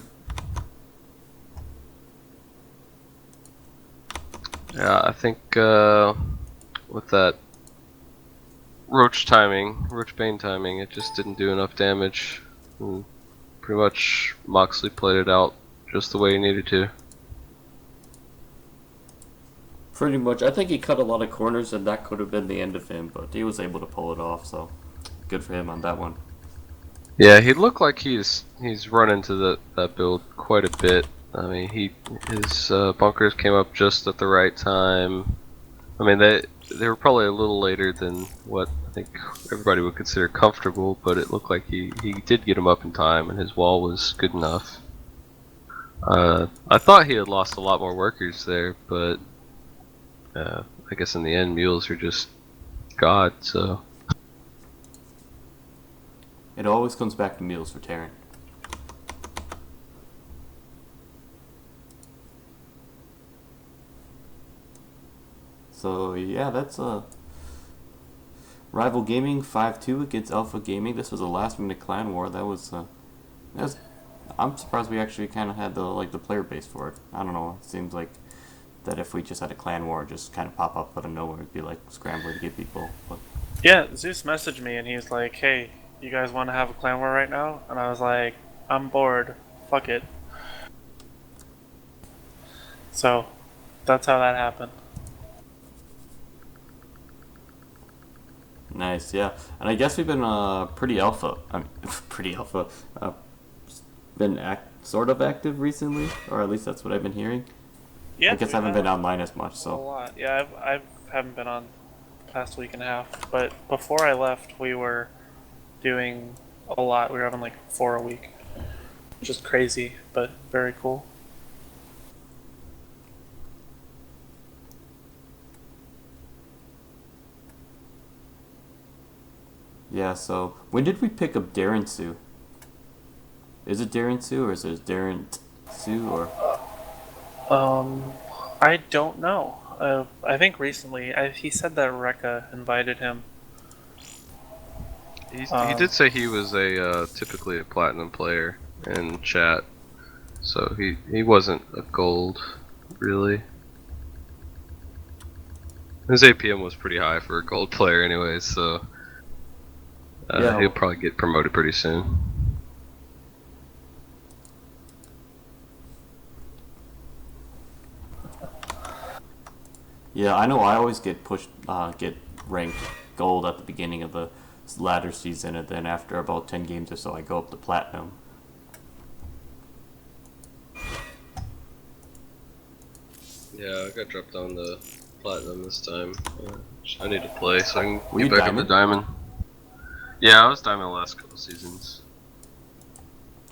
Yeah, I think with that Roach Bane timing, it just didn't do enough damage. And pretty much Moxley played it out just the way he needed to. Pretty much. I think he cut a lot of corners, and that could have been the end of him, but he was able to pull it off, so good for him on that one. Yeah, he looked like he's run into that build quite a bit. I mean, his bunkers came up just at the right time. I mean, they were probably a little later than what I think everybody would consider comfortable, but it looked like he did get him up in time, and his wall was good enough. I thought he had lost a lot more workers there, but I guess in the end, mules are just God, so. It always comes back to meals for Terran. So yeah, that's Rival Gaming 5-2 against Alpha Gaming. This was a last-minute clan war. That was I'm surprised we actually kind of had the player base for it. I don't know. It seems like that if we just had a clan war, just kind of pop up out of nowhere, it'd be like scrambling to get people. But Yeah, Zeus messaged me and he's like, "Hey, you guys want to have a clan war right now?" And I was like, "I'm bored. Fuck it." So, that's how that happened. Nice, yeah. And I guess we've been pretty alpha. I mean, pretty alpha. Been sort of active recently, or at least that's what I've been hearing. Yeah, I guess I haven't been online as much, a so. lot. Yeah, I haven't been on the past week and a half, but before I left, we were doing a lot. We were having like 4 a week, which is crazy, but very cool. Yeah, so when did we pick up Darren Sue? Is it Darren Sue or is it Darren Sue or? I don't know. I think recently, he said that Rekka invited him. He did say he was a typically a platinum player in chat, so he wasn't a gold really. His APM was pretty high for a gold player, anyways, so Yeah. he'll probably get promoted pretty soon. Yeah, I know. I always get pushed, get ranked gold at the beginning of the ladder season, and then after about 10 games or so, I go up to platinum. Yeah, I got dropped down to platinum this time. I need to play so I can Were get you back up to diamond. Yeah, I was diamond the last couple seasons.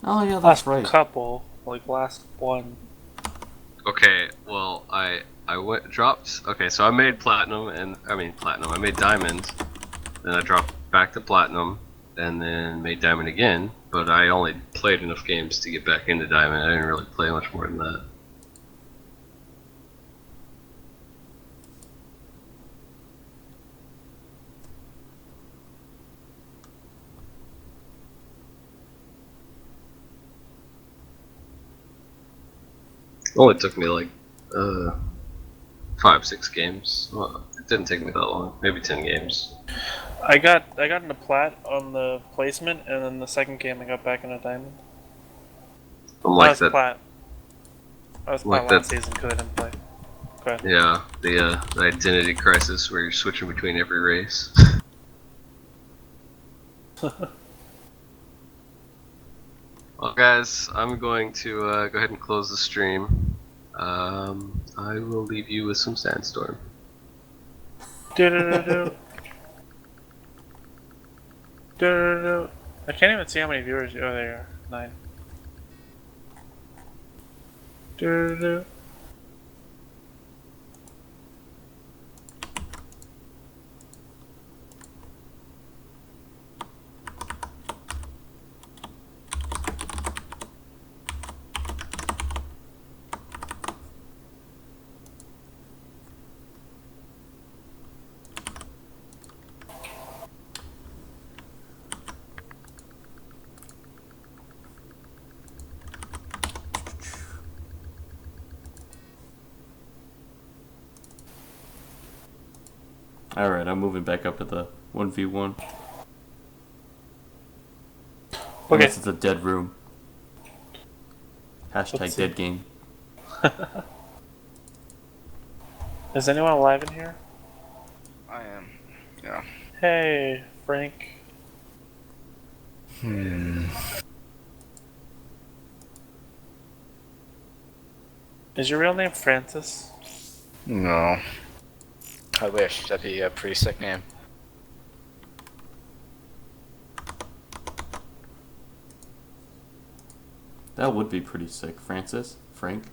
Oh yeah, that's Last right. couple, like last one. Okay, well I went dropped. Okay, so I made platinum I made diamond, then I dropped back to platinum, and then made diamond again. But I only played enough games to get back into diamond. I didn't really play much more than that. Only took me like 5-6 games. Well, it didn't take me that long. Maybe 10 games. I got into plat on the placement, and then the second game I got back into diamond. I'm I like was that. plat. I was Like plat last that- season because I didn't play. Go ahead. Yeah, the identity crisis where you're switching between every race. Well, guys, I'm going to go ahead and close the stream. I will leave you with some sandstorm. Do-do-do-do. Do-do-do-do. I can't even see how many viewers. Oh, there you are. 9. Do-do-do. Alright, I'm moving back up to the 1v1. Okay. Unless it's a dead room. Hashtag Let's see. dead game. Is anyone alive in here? I am. Yeah. Hey, Frank. Is your real name Francis? No. I wish. That'd be a pretty sick name. That would be pretty sick. Francis? Frank?